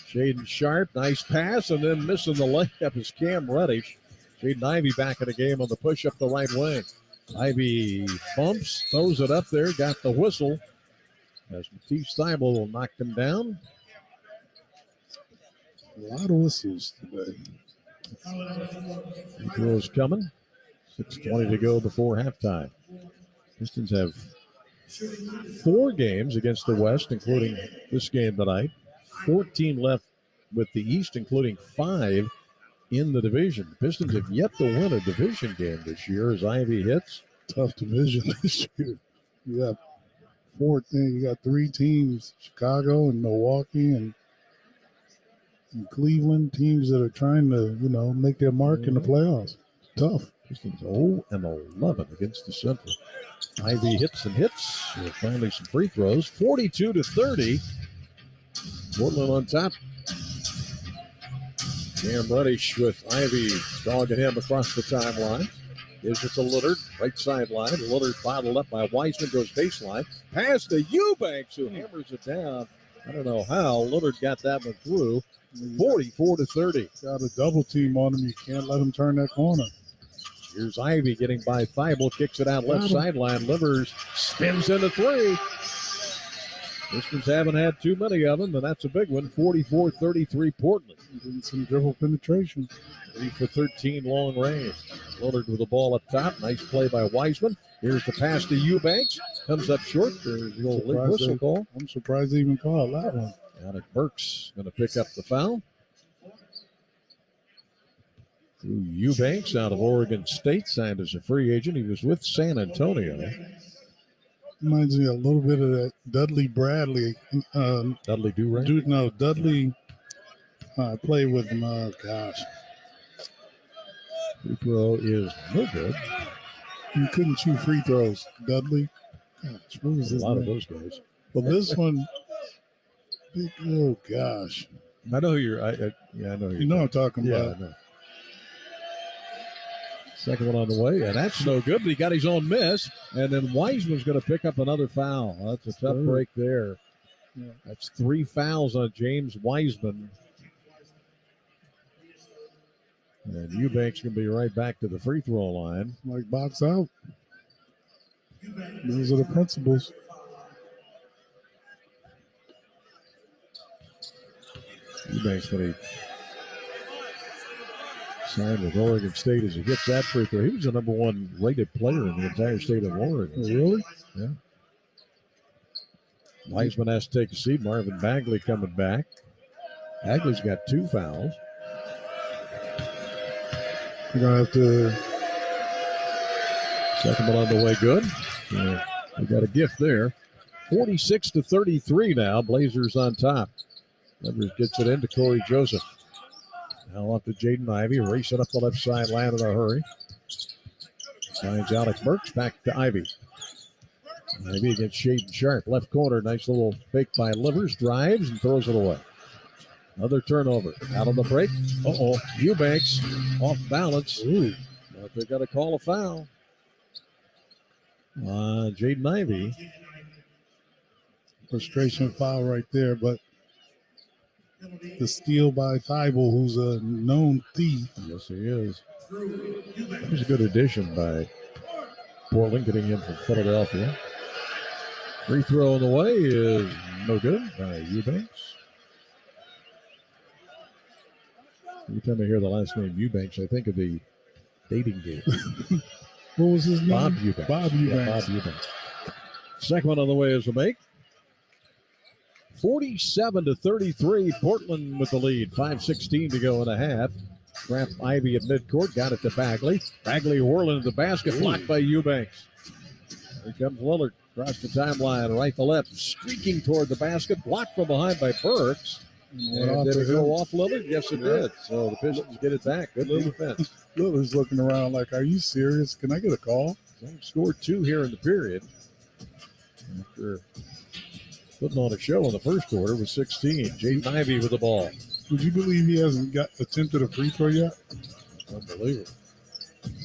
Shaden Sharp, nice pass, and then missing the layup is Cam Reddish. Shaden Ivey back in the game on the push up the right wing. Ivey bumps, throws it up there, got the whistle as Matisse Thybulle will knock them down. a lot of whistles today. Free throws coming. 6:20 to go before halftime. Pistons have 4 games against the West, including this game tonight. 14 left with the East, including 5 in the division. The Pistons have yet to win a division game this year as Ivy hits. Tough division this year. You got 4 teams. You got 3 teams: Chicago and Milwaukee and Cleveland, teams that are trying to, make their mark in the playoffs. Tough. Pistons 0-11 against the Central. Ivy hits and hits. Finally some free throws. 42-30. Portland on top. Cam Reddish with Ivy dogging him across the timeline. Gives it to Lillard, right sideline. Lillard bottled up by Wiseman, goes baseline. Pass to Eubanks, who hammers it down. I don't know how. Lillard got that one through. 44-30. Got a double team on him. You can't let him turn that corner. Here's Ivy getting by Thybulle, kicks it out left sideline. Livers spins into 3. Pistons haven't had too many of them, and that's a big one. 44-33 Portland. Getting some dribble penetration. 3 for 13 long range. Lillard with the ball up top. Nice play by Wiseman. Here's the pass to Eubanks. Comes up short. There's the old late whistle call. I'm surprised they even called that one. Alec Burks going to pick up the foul. Eubanks out of Oregon State, signed as a free agent. He was with San Antonio. Reminds me a little bit of that Dudley Bradley. Dudley Do-Right? Dudley played with him. Oh, gosh. Free throw is no good. He couldn't shoot free throws. Dudley. Gosh, what was his A lot name? of those guys. But this one, oh, gosh. I know who you're. I know who You know what I'm talking about. I know. Second one on the way, and that's no good, but he got his own miss. And then Wiseman's going to pick up another foul. That's a tough break there. Yeah. That's 3 fouls on James Wiseman. And Eubanks going to be right back to the free throw line. Like box out. Those are the principles. Eubanks, when he signed with Oregon State, as he gets that free throw, he was the number 1 rated player in the entire state of Oregon. Really? Yeah. Wiseman has to take a seat. Marvin Bagley coming back. Bagley's got 2 fouls. You're going to have to. Second one on the way, good. Yeah, we got a gift there. 46-33 now. Blazers on top. Rivers gets it into Corey Joseph. Now off to Jaden Ivey, racing up the left sideline in a hurry. Finds Alec Burks, back to Ivey. Ivey against Shaden Sharp, left corner. Nice little fake by Livers, drives and throws it away. Another turnover. Out on the break. Eubanks off balance. But they're going to call a foul. Jaden Ivey. Frustration foul right there, but the steal by Thibault, who's a known thief. Yes, he is. That was a good addition by Portland, getting in from Philadelphia. Free throw on the way is no good by Eubanks. Every time I hear the last name Eubanks, I think of the dating game. What was his name? Bob Eubanks. Bob Eubanks. Yeah, Bob Eubanks. Second one on the way is a make. 47-33. Portland with the lead. 5:16 to go in a half. Trapped Ivy at midcourt. Got it to Bagley. Bagley whirling at the basket. Blocked by Eubanks. Here comes Lillard. Across the timeline. Right to left. Streaking toward the basket. Blocked from behind by Burks. And did it go off Lillard? Yes, it did. So the Pistons get it back. Good defense. Lillard's looking around like, are you serious? Can I get a call? Scored 2 here in the period. After putting on a show in the first quarter with 16. Jaden Ivey with the ball. Would you believe he hasn't attempted a free throw yet? Unbelievable.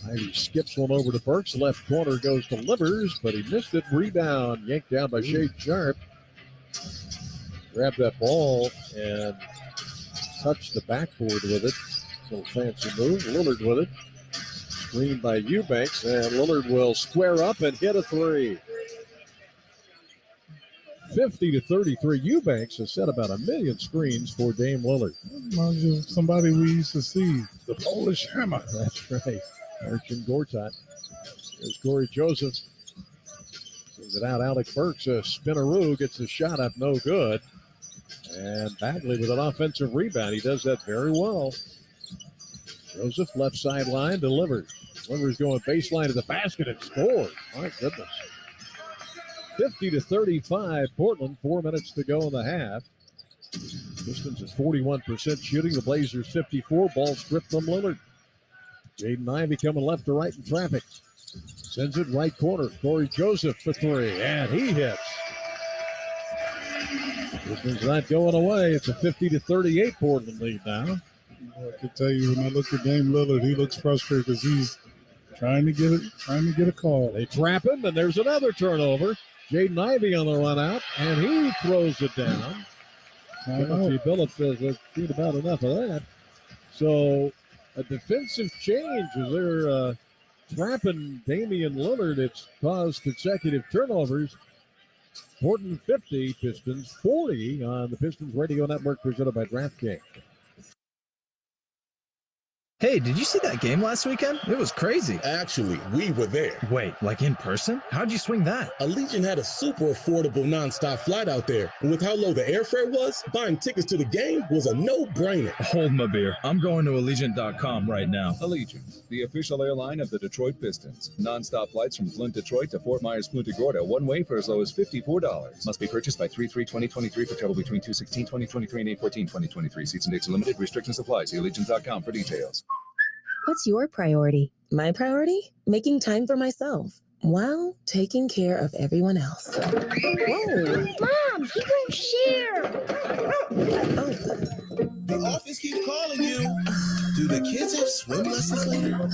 Ivey skips one over to Burks. Left corner goes to Livers, but he missed it. Rebound yanked down by Shade Sharp. Grabbed that ball and touched the backboard with it. Little fancy move. Lillard with it. Screened by Eubanks, and Lillard will square up and hit a three. 50-33. Eubanks has set about 1 million screens for Dame Lillard. Somebody we used to see, the Polish Hammer. That's right. Archie Gortat. There's Corey Joseph. Sends it out. Alec Burks, a spinneroo, gets the shot up, no good. And Bagley with an offensive rebound. He does that very well. Joseph, left sideline, delivers. Delivers going baseline to the basket and scores. My goodness. 50-35. Portland, 4 minutes to go in the half. Pistons is 41% shooting. The Blazers 54. Ball stripped from Lillard. Jaden Ivey coming left to right in traffic. Sends it right corner. Corey Joseph for three. And he hits. This one's not going away. It's a 50-38 Portland lead now. I can tell you, when I look at Dame Lillard, he looks frustrated because he's trying to get a call. They trap him, and there's another turnover. Jaden Ivey on the run out, and he throws it down. Timothy Billups says that's been about enough of that. So a defensive change as they're trapping Damian Lillard. It's caused consecutive turnovers. Portland 50, Pistons 40 on the Pistons Radio Network presented by DraftKings. Hey, did you see that game last weekend? It was crazy. Actually, we were there. Wait, like in person? How'd you swing that? Allegiant had a super affordable nonstop flight out there. And with how low the airfare was, buying tickets to the game was a no-brainer. Hold my beer. I'm going to Allegiant.com right now. Allegiant, the official airline of the Detroit Pistons. Nonstop flights from Flint, Detroit to Fort Myers, Punta Gorda, one way for as low as $54. Must be purchased by 3/3/2023 for travel between 2/16/2023 and 8/14/2023. Seats and dates are limited. Restrictions apply. See Allegiant.com for details. What's your priority? My priority? Making time for myself while taking care of everyone else. Whoa! Mom, he won't share. The office keeps calling you. Do the kids have swim lessons later?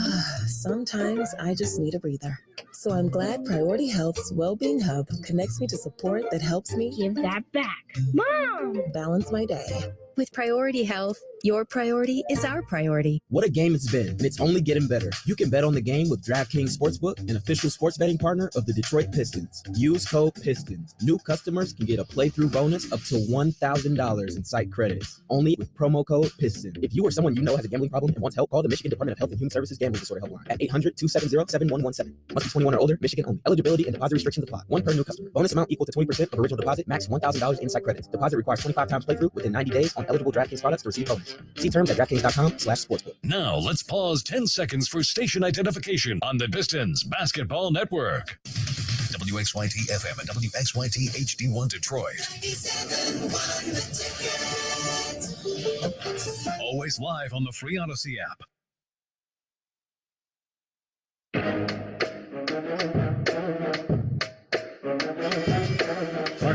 Sometimes I just need a breather. So I'm glad Priority Health's Wellbeing Hub connects me to support that helps me give that back. Mom! Balance my day. With Priority Health, your priority is our priority. What a game it's been, and it's only getting better. You can bet on the game with DraftKings Sportsbook, an official sports betting partner of the Detroit Pistons. Use code PISTONS. New customers can get a playthrough bonus up to $1,000 in site credits, only with promo code PISTON. If you or someone you know has a gambling problem and wants help, call the Michigan Department of Health and Human Services Gambling Disorder Helpline at 800-270-7117. Must be 21 or older, Michigan only. Eligibility and deposit restrictions apply. One per new customer. Bonus amount equal to 20% of original deposit, max $1,000 in site credits. Deposit requires 25 times playthrough within 90 days on eligible DraftKings products to receive bonus. See terms at DraftKings.com/sportsbook. Now let's pause 10 seconds for station identification on the Pistons Basketball Network. WXYT FM and WXYT HD1 Detroit. 97.1 The Ticket. Always live on the free Odyssey app.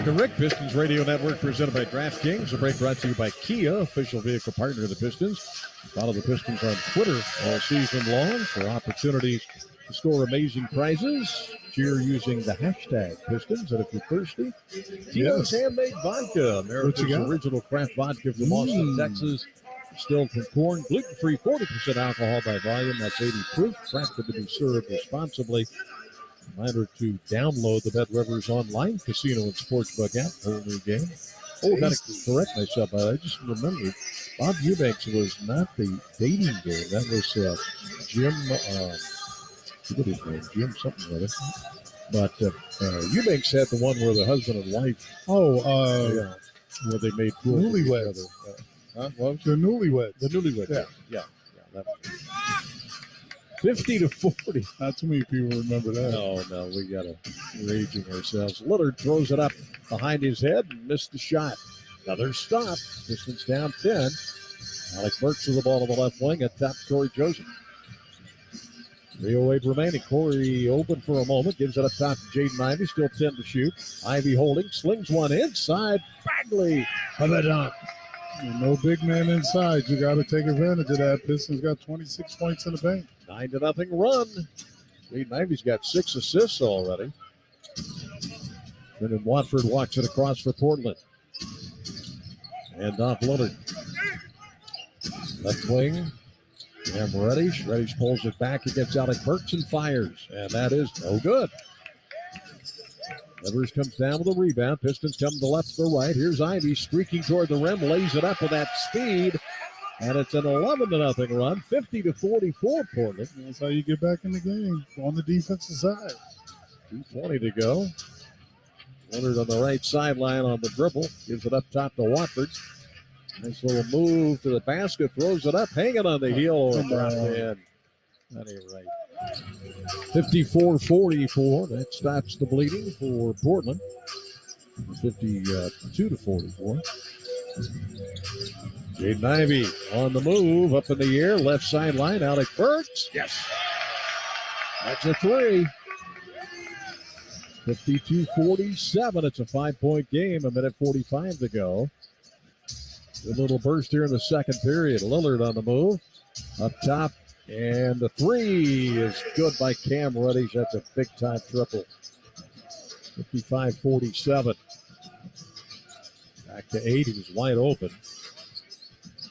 and Rick, Pistons Radio Network presented by DraftKings. The break brought to you by Kia, official vehicle partner of the Pistons. Follow the Pistons on Twitter all season long for opportunities to score amazing prizes. Cheer using the hashtag Pistons. And if you're thirsty, Kia's handmade vodka, America's original craft vodka from Austin, Texas. Distilled from corn, gluten-free, 40% alcohol by volume. That's 80 proof. Crafted to be served responsibly. Reminder to download the Bet Rivers online casino and sportsbook app. Whole new game. Oh, got to correct myself. I just remembered Bob Eubanks was not the dating game. That was Jim. What his name? Jim something or other. But Eubanks had the one where the husband and wife. Where they made fools of each other. What? The newlyweds. The newlyweds. Yeah. That was 50-40. Not too many people remember that. No, we got to raging ourselves. Lillard throws it up behind his head and missed the shot. Another stop. Pistons down 10. Alec Burks with the ball to the left wing. Atop Corey Joseph. 3:08 remaining. Corey open for a moment. Gives it up top to Jaden Ivey. Still 10 to shoot. Ivey holding. Slings one inside. Bagley for the dunk. No big man inside. You got to take advantage of that. Pistons got 26 points in the bank. 9-0 run. Jaden Ivey's got 6 assists already. Brendan Watford walks it across for Portland. And off Lillard. Left wing. And Reddish. Reddish pulls it back against Alec Burks and fires. And that is no good. Rivers comes down with a rebound. Pistons come to the left to the right. Here's Ivey streaking toward the rim. Lays it up with that speed. And it's an 11-0 run. 50-44 Portland. That's how you get back in the game on the defensive side. 2:20 to go. Leonard on the right sideline on the dribble. Gives it up top to Watford. Nice little move to the basket. Throws it up. Hanging on the heel. And dropped in. That ain't right. 54-44. That stops the bleeding for Portland. 52-44. Jaden Ivey on the move. Up in the air. Left sideline. Alec Burks. Yes. That's a three. 52-47. It's a 5-point game. 1:45 to go. A little burst here in the second period. Lillard on the move. Up top. And the three is good by Cam Reddish. That's a big-time triple. 55-47. Back to 8. He was wide open.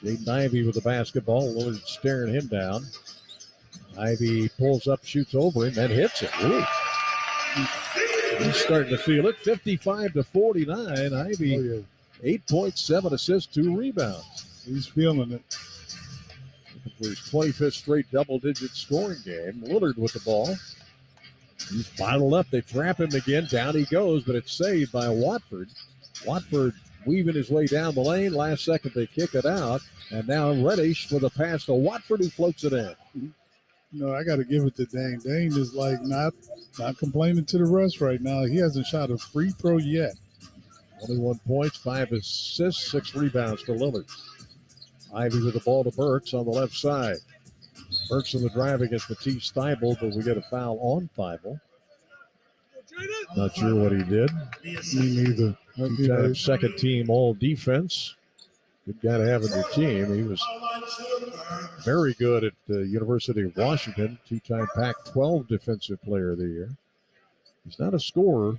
Jaden Ivey with the basketball. Lillard staring him down. Ivey pulls up, shoots over him, and hits it. Ooh. He's starting to feel it. 55-49. Ivey, 8 points, 7 assists, 2 rebounds. He's feeling it. For his 25th straight double-digit scoring game. Lillard with the ball. He's bottled up. They trap him again. Down he goes, but it's saved by Watford. Watford weaving his way down the lane. Last second they kick it out. And now Reddish with a pass to Watford, who floats it in. No, I got to give it to Dane. Dane is like not complaining to the rest right now. He hasn't shot a free throw yet. 21 points, 5 assists, 6 rebounds for Lillard. Ivey with the ball to Burks on the left side. Burks on the drive against Matisse Thybulle, but we get a foul on Thybulle. Not sure what he did. Me neither. Two-time second team all defense. Good guy to have in your team. He was very good at the University of Washington. Two-time Pac-12 defensive player of the year. He's not a scorer,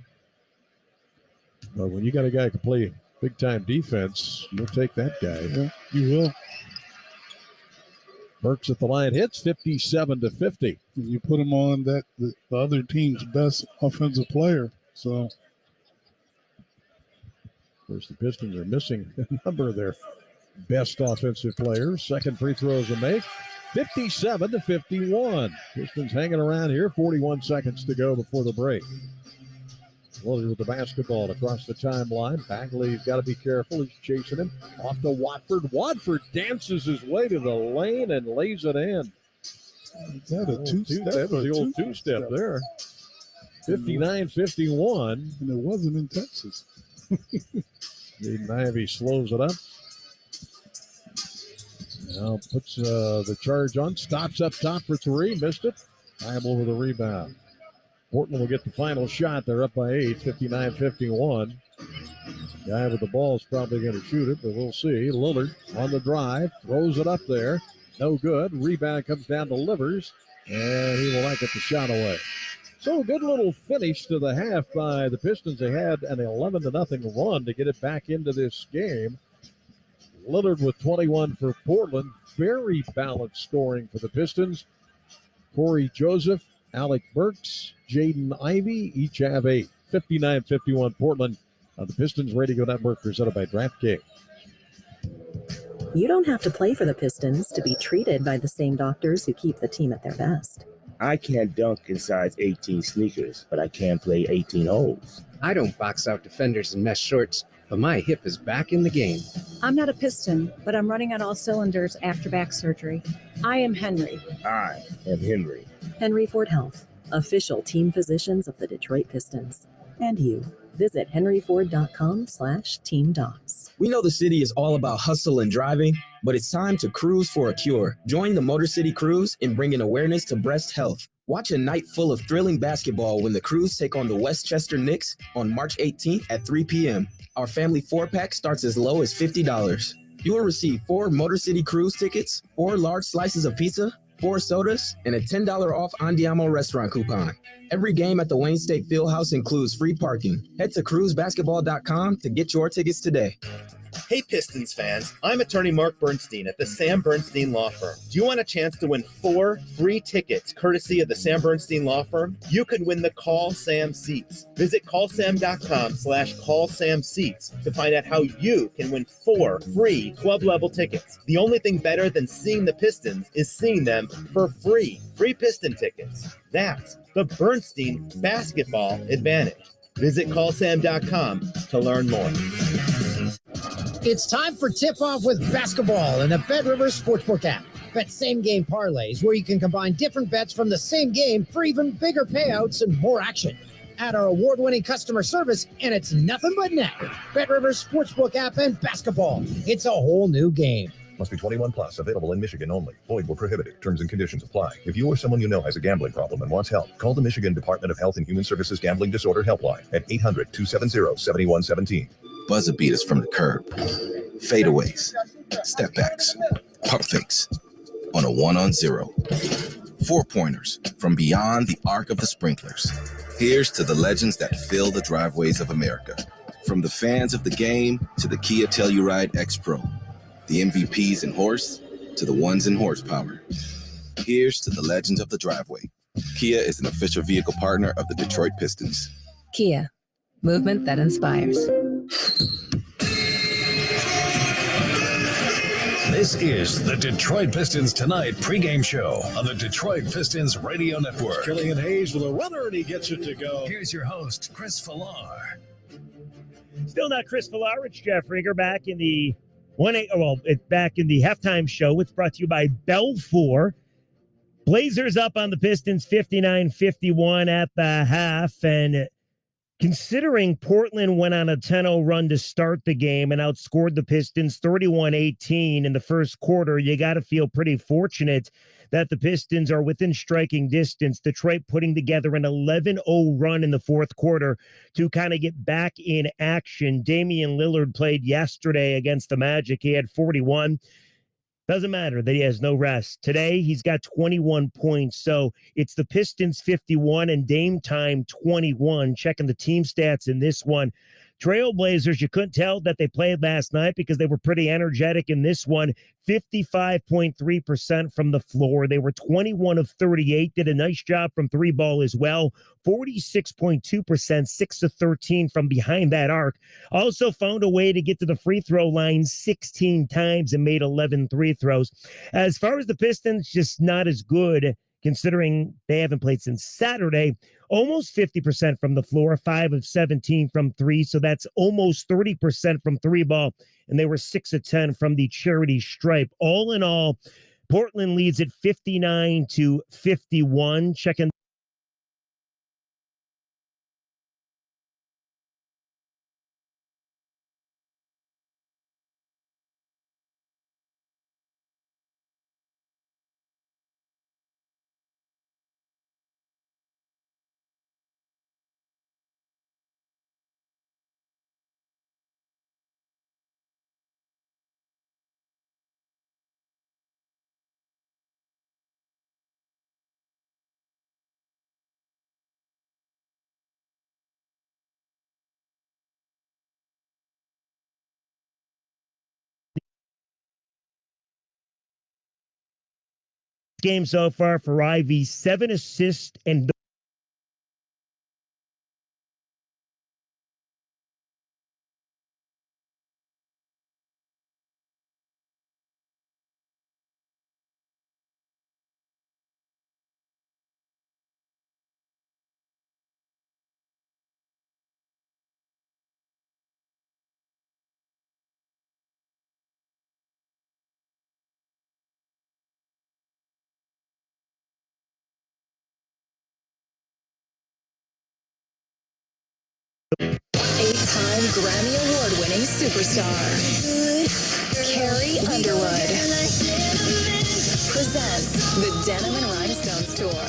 but when you got a guy who can play big-time defense, you'll take that guy. Yeah, you will. Burks at the line hits 57-50. You put him on the other team's best offensive player. So, of course, the Pistons are missing a number of their best offensive players. Second free throw is a make. 57-51. Pistons hanging around here. 41 seconds to go before the break. Lillard with the basketball across the timeline. Bagley's got to be careful. He's chasing him. Off to Watford. Watford dances his way to the lane and lays it in. Is that a two-step? That was the old two-step there. 59-51. And it wasn't in Texas. Jaden Ivey slows it up. Now puts the charge on. Stops up top for 3. Missed it. Time over the rebound. Portland will get the final shot. They're up by 8, 59-51. Guy with the ball is probably going to shoot it, but we'll see. Lillard on the drive, throws it up there. No good. Rebound comes down to Livers, and he will not get the shot away. So a good little finish to the half by the Pistons. They had an 11-0 run to get it back into this game. Lillard with 21 for Portland. Very balanced scoring for the Pistons. Corey Joseph, Alec Burks, Jaden Ivey each have 8. 59-51 Portland on the Pistons Radio Network presented by DraftKings. You don't have to play for the Pistons to be treated by the same doctors who keep the team at their best. I can't dunk in size 18 sneakers, but I can play 18 holes. I don't box out defenders in mesh shorts, but my hip is back in the game. I'm not a Piston, but I'm running on all cylinders after back surgery. I am Henry. I am Henry. Henry Ford Health, official team physicians of the Detroit Pistons. And you. Visit henryford.com/team docs. We know the city is all about hustle and driving, but it's time to cruise for a cure. Join the Motor City Cruise in bringing awareness to breast health. Watch a night full of thrilling basketball when the Cruise take on the Westchester Knicks on March 18th at 3 p.m. Our family 4-pack starts as low as $50. You will receive 4 Motor City Cruise tickets, 4 large slices of pizza, 4 sodas, and a $10 off Andiamo restaurant coupon. Every game at the Wayne State Fieldhouse includes free parking. Head to cruisebasketball.com to get your tickets today. Hey Pistons fans, I'm attorney Mark Bernstein at the Sam Bernstein Law Firm. Do you want a chance to win 4 free tickets courtesy of the Sam Bernstein Law Firm? You could win the Call Sam seats. Visit callsam.com/callsamseats to find out how you can win 4 free club level tickets. The only thing better than seeing the Pistons is seeing them for free. Free Piston tickets. That's the Bernstein Basketball Advantage. Visit callsam.com to learn more. It's time for tip-off with basketball in the Bet Rivers Sportsbook app. Bet same-game parlays where you can combine different bets from the same game for even bigger payouts and more action. Add our award-winning customer service, and it's nothing but net. Bet Rivers Sportsbook app and basketball. It's a whole new game. Must be 21 plus. Available in Michigan only. Void where prohibited. Terms and conditions apply. If you or someone you know has a gambling problem and wants help, call the Michigan Department of Health and Human Services Gambling Disorder Helpline at 800-270-7117. Buzzer beaters from the curb, fadeaways, step backs, pump fakes, on a 1-on-0, 4-pointers from beyond the arc of the sprinklers. Here's to the legends that fill the driveways of America. From the fans of the game to the Kia Telluride X Pro, the MVPs in horse to the ones in horsepower. Here's to the legends of the driveway. Kia is an official vehicle partner of the Detroit Pistons. Kia, movement that inspires. This is the Detroit Pistons Tonight pregame show on the Detroit Pistons Radio Network. Killian Hayes with a runner, and he gets it to go. Here's your host, Chris Villar. Still not Chris Villar. It's Jeff Ringer back in the back in the halftime show. It's brought to you by Belfour. Blazers up on the Pistons 59-51 at the half, and considering Portland went on a 10-0 run to start the game and outscored the Pistons 31-18 in the first quarter, you got to feel pretty fortunate that the Pistons are within striking distance. Detroit putting together an 11-0 run in the fourth quarter to kind of get back in action. Damian Lillard played yesterday against the Magic. He had 41. Doesn't matter that he has no rest. Today, he's got 21 points. So it's the Pistons 51 and Dame time 21. Checking the team stats in this one. Trailblazers, you couldn't tell that they played last night because they were pretty energetic in this one. 55.3% from the floor. They were 21 of 38. Did a nice job from three ball as well. 46.2%, 6 of 13 from behind that arc. Also found a way to get to the free throw line 16 times and made 11 free throws. As far as the Pistons, just not as good considering they haven't played since Saturday. Almost 50% from the floor, 5 of 17 from three. So that's almost 30% from three ball. And they were 6 of 10 from the charity stripe. All in all, Portland leads at 59-51. Checking game so far for Ivy, 7 assists and Eight-time Grammy Award-winning superstar, Carrie Underwood, presents the Denim and Rhinestones Tour.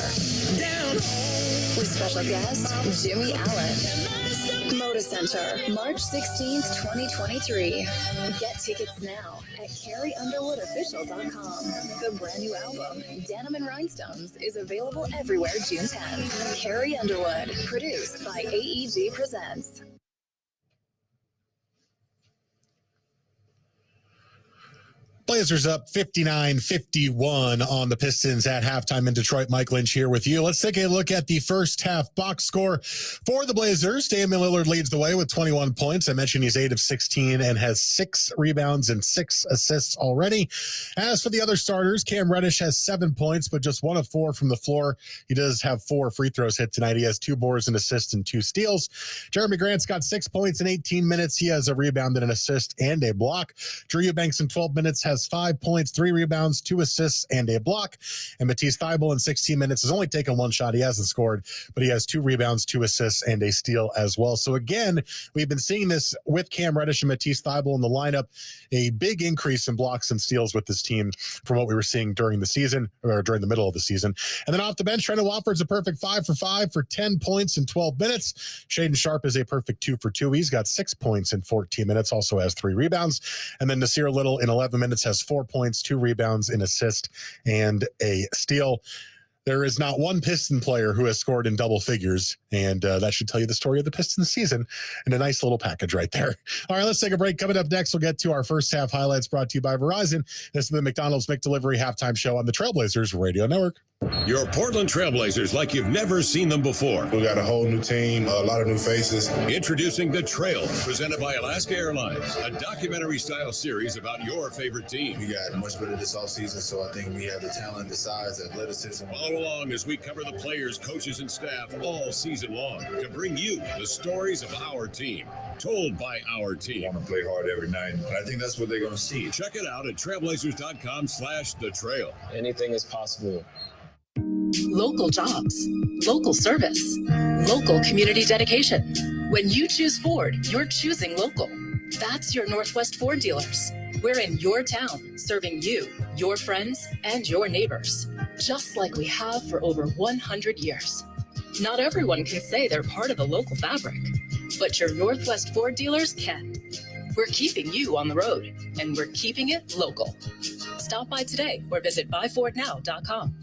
With special guest, Jimmy Allen. Moda Center, March 16th, 2023. Get tickets now at CarrieUnderwoodOfficial.com. The brand new album, Denim and Rhinestones, is available everywhere June 10th. Carrie Underwood, produced by AEG Presents. Blazers up 59-51 on the Pistons at halftime in Detroit. Mike Lynch here with you. Let's take a look at the first half box score for the Blazers. Damian Lillard leads the way with 21 points. I mentioned he's 8 of 16 and has 6 rebounds and 6 assists already. As for the other starters, Cam Reddish has 7 points, but just 1 of 4 from the floor. He does have 4 free throws hit tonight. He has 2 boards, an assist, and 2 steals. Jeremy Grant's got 6 points in 18 minutes. He has a rebound and an assist and a block. Drew Eubanks in 12 minutes has 5 points, 3 rebounds, 2 assists, and a block. And Matisse Thybulle in 16 minutes has only taken 1 shot. He hasn't scored, but he has 2 rebounds, 2 assists, and a steal as well. So again, we've been seeing this with Cam Reddish and Matisse Thybulle in the lineup, a big increase in blocks and steals with this team from what we were seeing during the season, or during the middle of the season. And then off the bench, Trent Watford's a perfect 5 for 5 for 10 points in 12 minutes. Shaden Sharp is a perfect 2 for 2. He's got 6 points in 14 minutes, also has 3 rebounds. And then Nasir Little in 11 minutes has 4 points, 2 rebounds, an assist, and a steal. There is not one Piston player who has scored in double figures, and that should tell you the story of the Pistons season in a nice little package right there. All right, let's take a break. Coming up next, we'll get to our first half highlights brought to you by Verizon. This is the McDonald's McDelivery halftime show on the Trailblazers Radio Network. Your Portland Trailblazers like you've never seen them before. We got a whole new team, a lot of new faces. Introducing The Trail, presented by Alaska Airlines, a documentary-style series about your favorite team. We got much better this offseason, so I think we have the talent, the size, the athleticism. Follow along as we cover the players, coaches, and staff all season long to bring you the stories of our team, told by our team. I want to play hard every night, and I think that's what they're going to see. Check it out at trailblazers.com/thetrail. Anything is possible. Local jobs, local service, local community dedication. When you choose Ford, you're choosing local. That's your Northwest Ford dealers. We're in your town, serving you, your friends, and your neighbors, just like we have for over 100 years. Not everyone can say they're part of the local fabric, but your Northwest Ford dealers can. We're keeping you on the road, and we're keeping it local. Stop by today or visit buyfordnow.com.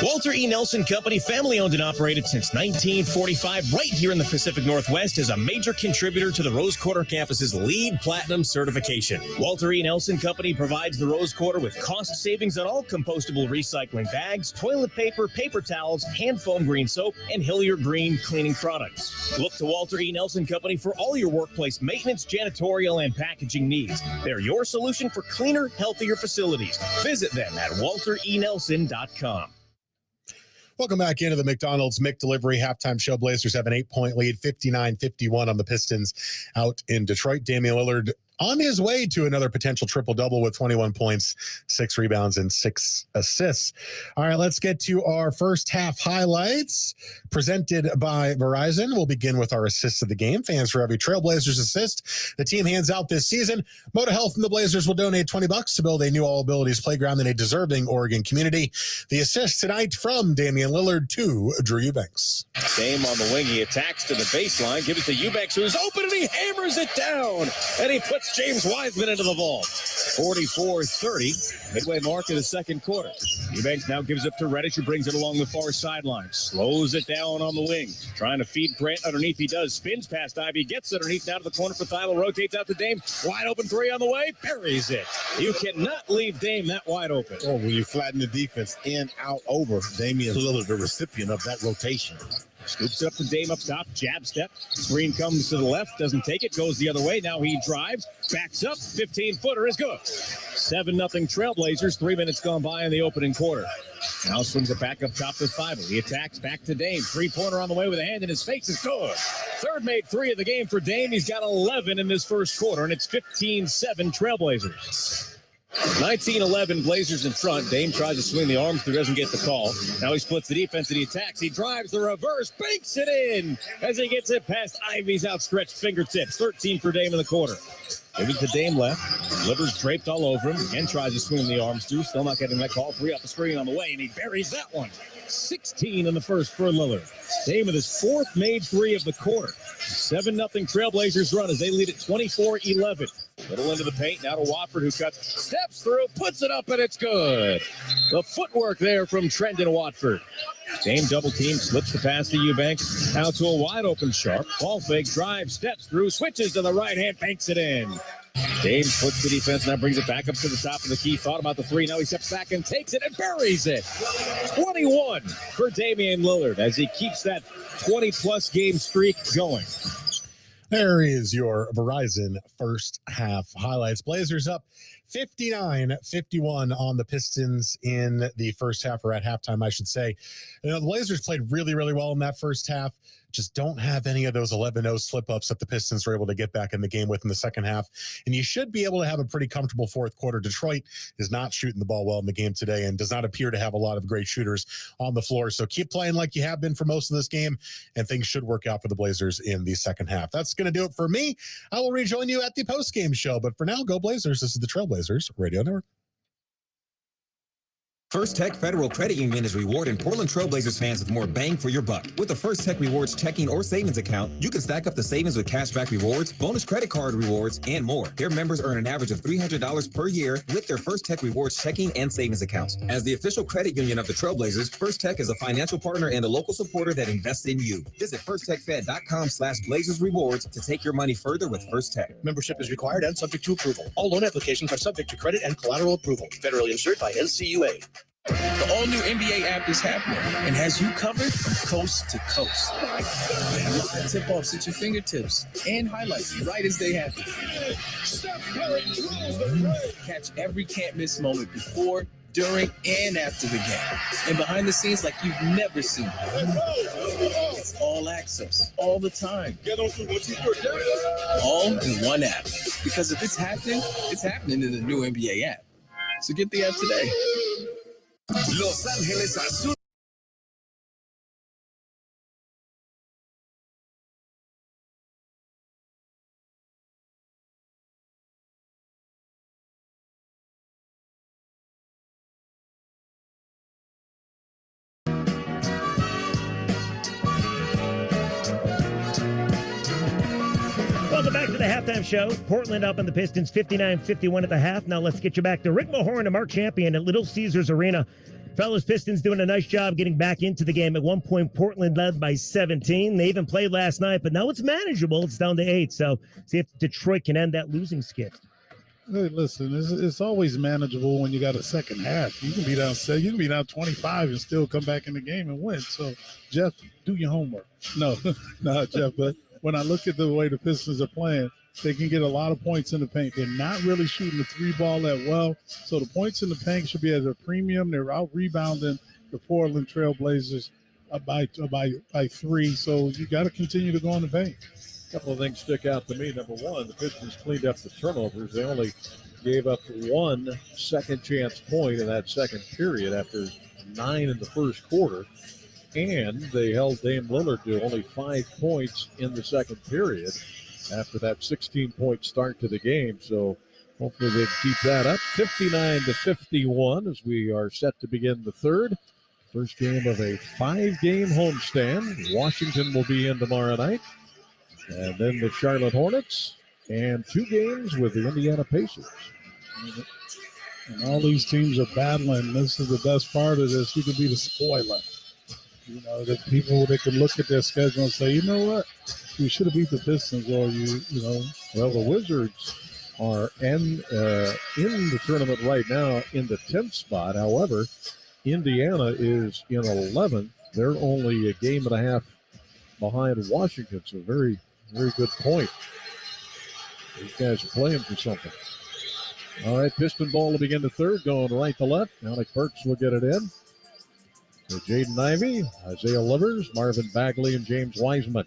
Walter E. Nelson Company, family owned and operated since 1945, right here in the Pacific Northwest, is a major contributor to the Rose Quarter campus's LEED Platinum certification. Walter E. Nelson Company provides the Rose Quarter with cost savings on all compostable recycling bags, toilet paper, paper towels, hand foam green soap, and Hillier Green cleaning products. Look to Walter E. Nelson Company for all your workplace maintenance, janitorial, and packaging needs. They're your solution for cleaner, healthier facilities. Visit them at walterenelson.com. Welcome back into the McDonald's McDelivery halftime show. Blazers have an 8-point lead, 59-51 on the Pistons out in Detroit. Damian Lillard on his way to another potential triple-double with 21 points, 6 rebounds, and 6 assists. All right, let's get to our first half highlights presented by Verizon. We'll begin with our assists of the game. Fans, for every Trailblazers assist the team hands out this season, Moda Health and the Blazers will donate $20 to build a new all-abilities playground in a deserving Oregon community. The assist tonight from Damian Lillard to Drew Eubanks. Dame on the wing. He attacks to the baseline, gives it to Eubanks, who's open, and he hammers it down. And he puts James Wiseman into the vault. 44-30, midway mark of the second quarter. Eubanks now gives up to Reddish, who brings it along the far sideline. Slows it down on the wing. Trying to feed Grant underneath. He does. Spins past Ivy. Gets underneath down to the corner for Thybulle. Rotates out to Dame. Wide open 3 on the way. Buries it. You cannot leave Dame that wide open. Oh, when you flatten the defense in, out, over, Damian Lillard, the recipient of that rotation. Scoops it up to Dame up top, jab step. Screen comes to the left, doesn't take it, goes the other way. Now he drives, backs up, 15-footer is good. 7-0 Trailblazers, 3 minutes gone by in the opening quarter. Now swings it back up top to Thibault. He attacks back to Dame. 3-pointer on the way with a hand in his face is good. Third made 3 of the game for Dame. He's got 11 in this first quarter, and it's 15-7 Trailblazers. 19-11 Blazers in front. Dame tries to swing the arms through, doesn't get the call. Now he splits the defense and he attacks. He drives the reverse, banks it in as he gets it past Ivy's outstretched fingertips. 13 for Dame in the quarter. Give it to Dame left. Livers draped all over him. Again tries to swing the arms through. Still not getting that call. 3 off the screen on the way, and he buries that one. 16 in the first for Lillard. Dame with his 4th made 3 of the quarter. 7-0 Trailblazers run as they lead at 24-11. Little into the paint, now to Watford, who cuts, steps through, puts it up, and it's good. The footwork there from Trendon Watford. Dame double team, slips the pass to Eubanks, out to a wide open Sharp. Ball fake, drive, steps through, switches to the right hand, banks it in. Dame puts the defense, now brings it back up to the top of the key. Thought about the 3, now he steps back and takes it and buries it. 21 for Damian Lillard as he keeps that 20-plus game streak going. There is your Verizon first half highlights. Blazers up 59-51 on the Pistons in the first half, or at halftime, I should say. You know, the Blazers played really, really well in that first half. Just don't have any of those 11-0 slip-ups that the Pistons were able to get back in the game with in the second half. And you should be able to have a pretty comfortable fourth quarter. Detroit is not shooting the ball well in the game today and does not appear to have a lot of great shooters on the floor. So keep playing like you have been for most of this game, and things should work out for the Blazers in the second half. That's going to do it for me. I will rejoin you at the post-game show. But for now, go Blazers. This is the Trailblazers Radio Network. First Tech Federal Credit Union is rewarding Portland Trailblazers fans with more bang for your buck. With the First Tech Rewards checking or savings account, you can stack up the savings with cashback rewards, bonus credit card rewards, and more. Their members earn an average of $300 per year with their First Tech Rewards checking and savings accounts. As the official credit union of the Trailblazers, First Tech is a financial partner and a local supporter that invests in you. Visit firsttechfed.com/Blazers Rewards to take your money further with First Tech. Membership is required and subject to approval. All loan applications are subject to credit and collateral approval. Federally insured by NCUA. The all-new NBA app is happening and has you covered from coast to coast. Tip-offs at your fingertips and highlights right as they happen. Catch every can't-miss moment before, during, and after the game. And behind the scenes like you've never seen. It's all access, all the time. All in one app. Because if it's happening in the new NBA app. So get the app today. Los Ángeles Azul. Welcome back to the halftime show. Portland up on the Pistons 59-51 at the half. Now let's get you back to Rick Mahorn and Mark Champion at Little Caesars Arena. Fellas, Pistons doing a nice job getting back into the game. At one point, Portland led by 17. They even played last night, but now it's manageable. It's down to 8. So see if Detroit can end that losing skid. Hey, listen, it's always manageable when you got a second half. You can be down 7, you can be down 25 and still come back in the game and win. So, Jeff, do your homework. No, not Jeff, but when I look at the way the Pistons are playing, they can get a lot of points in the paint. They're not really shooting the 3-ball that well. So the points in the paint should be at a premium. They're out rebounding the Portland Trailblazers by 3. So you got to continue to go in the paint. A couple of things stick out to me. Number one, the Pistons cleaned up the turnovers. They only gave up 1 second chance point in that second period after 9 in the first quarter. And they held Dame Lillard to only 5 points in the second period after that 16-point start to the game. So hopefully they keep that up. 59-51 as we are set to begin the third. First game of a 5-game homestand. Washington will be in tomorrow night. And then the Charlotte Hornets. And 2 games with the Indiana Pacers. And all these teams are battling. This is the best part of this. You could be the spoiler. You know, the people, they can look at their schedule and say, you know what? We should have beat the Pistons, or you know. Well, the Wizards are in the tournament right now in the 10th spot. However, Indiana is in 11th. They're only a game and a half behind Washington. So very, very good point. These guys are playing for something. All right, piston ball to begin the third, going right to left. Alec Burks will get it in. So Jaden Ivey, Isaiah Livers, Marvin Bagley, and James Wiseman.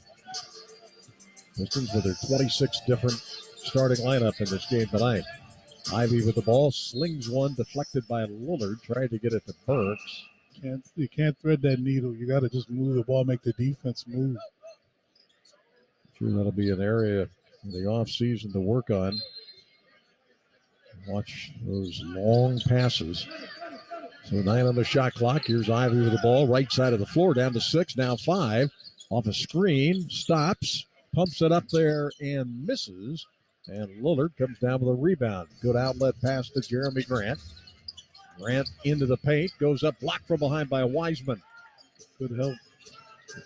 Pistons with their 26 different starting lineup in this game tonight. Ivey with the ball, slings one, deflected by Lillard, tried to get it to Burks. You can't thread that needle. You got to just move the ball, make the defense move. Sure, that'll be an area in the offseason to work on. Watch those long passes. So 9 on the shot clock. Here's Ivey with the ball, right side of the floor, down to 6, now 5. Off a screen, stops, pumps it up there and misses. And Lillard comes down with a rebound. Good outlet pass to Jeremy Grant. Grant into the paint, goes up, blocked from behind by Wiseman. Good help.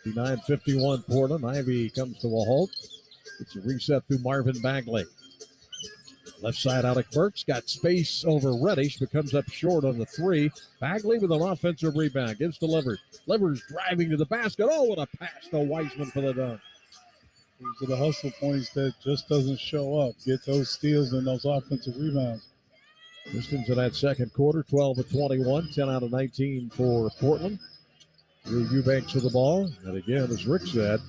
59-51 Portland. Ivey comes to a halt. It's a reset through Marvin Bagley. Left side, Alec Burks got space over Reddish, but comes up short on the 3. Bagley with an offensive rebound. Gives to Livers. Livers driving to the basket. Oh, what a pass to Wiseman for the dunk. These are the hustle points that just doesn't show up. Get those steals and those offensive rebounds. Pistons in that second quarter, 12-21, 10 out of 19 for Portland. Drew Eubanks with the ball. And again, as Rick said,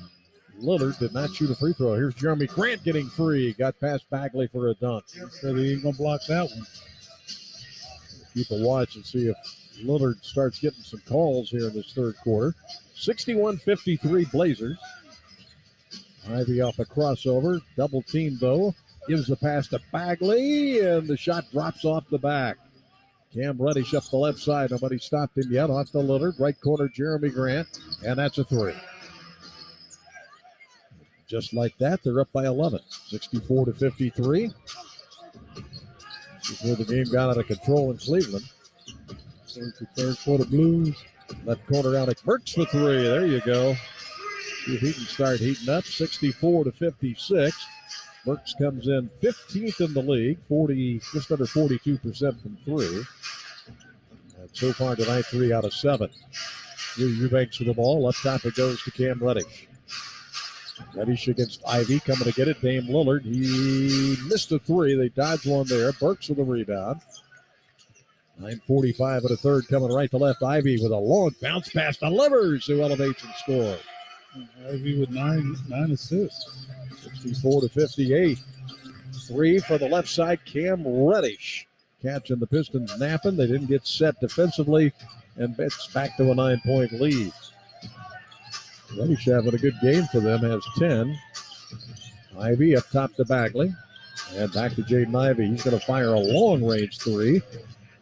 Lillard did not shoot a free throw. Here's Jeremy Grant getting free. Got past Bagley for a dunk. He said he ain't going to block that one. Keep a watch and see if Lillard starts getting some calls here in this third quarter. 61-53 Blazers. Ivey off a crossover. Double team, though. Gives the pass to Bagley, and the shot drops off the back. Cam Reddish up the left side. Nobody stopped him yet. Off the Lillard. Right corner, Jeremy Grant. And that's a 3. Just like that, they're up by 11. 64-53. This is where the game got out of control in Cleveland. There's the third quarter Blues. Left corner, Alec Burks for 3. There you go. See if he can start heating up. 64-56. Burks comes in 15th in the league, just under 42% from 3. And so far tonight, 3 out of 7. Eubanks with the ball. Up top it goes to Cam Reddish. Reddish against Ivey, coming to get it. Dame Lillard, he missed a 3. They dodged one there. Burks with the rebound. 9:45 of the third, coming right to left. Ivey with a long bounce pass to Livers, who elevates and scores. Ivey with nine assists. 64-58. 3 for the left side, Cam Reddish. Catching the Pistons napping. They didn't get set defensively, and it's back to a 9-point lead. Reddish having a good game for them, has 10. Ivey up top to Bagley. And back to Jaden Ivey. He's going to fire a long-range 3.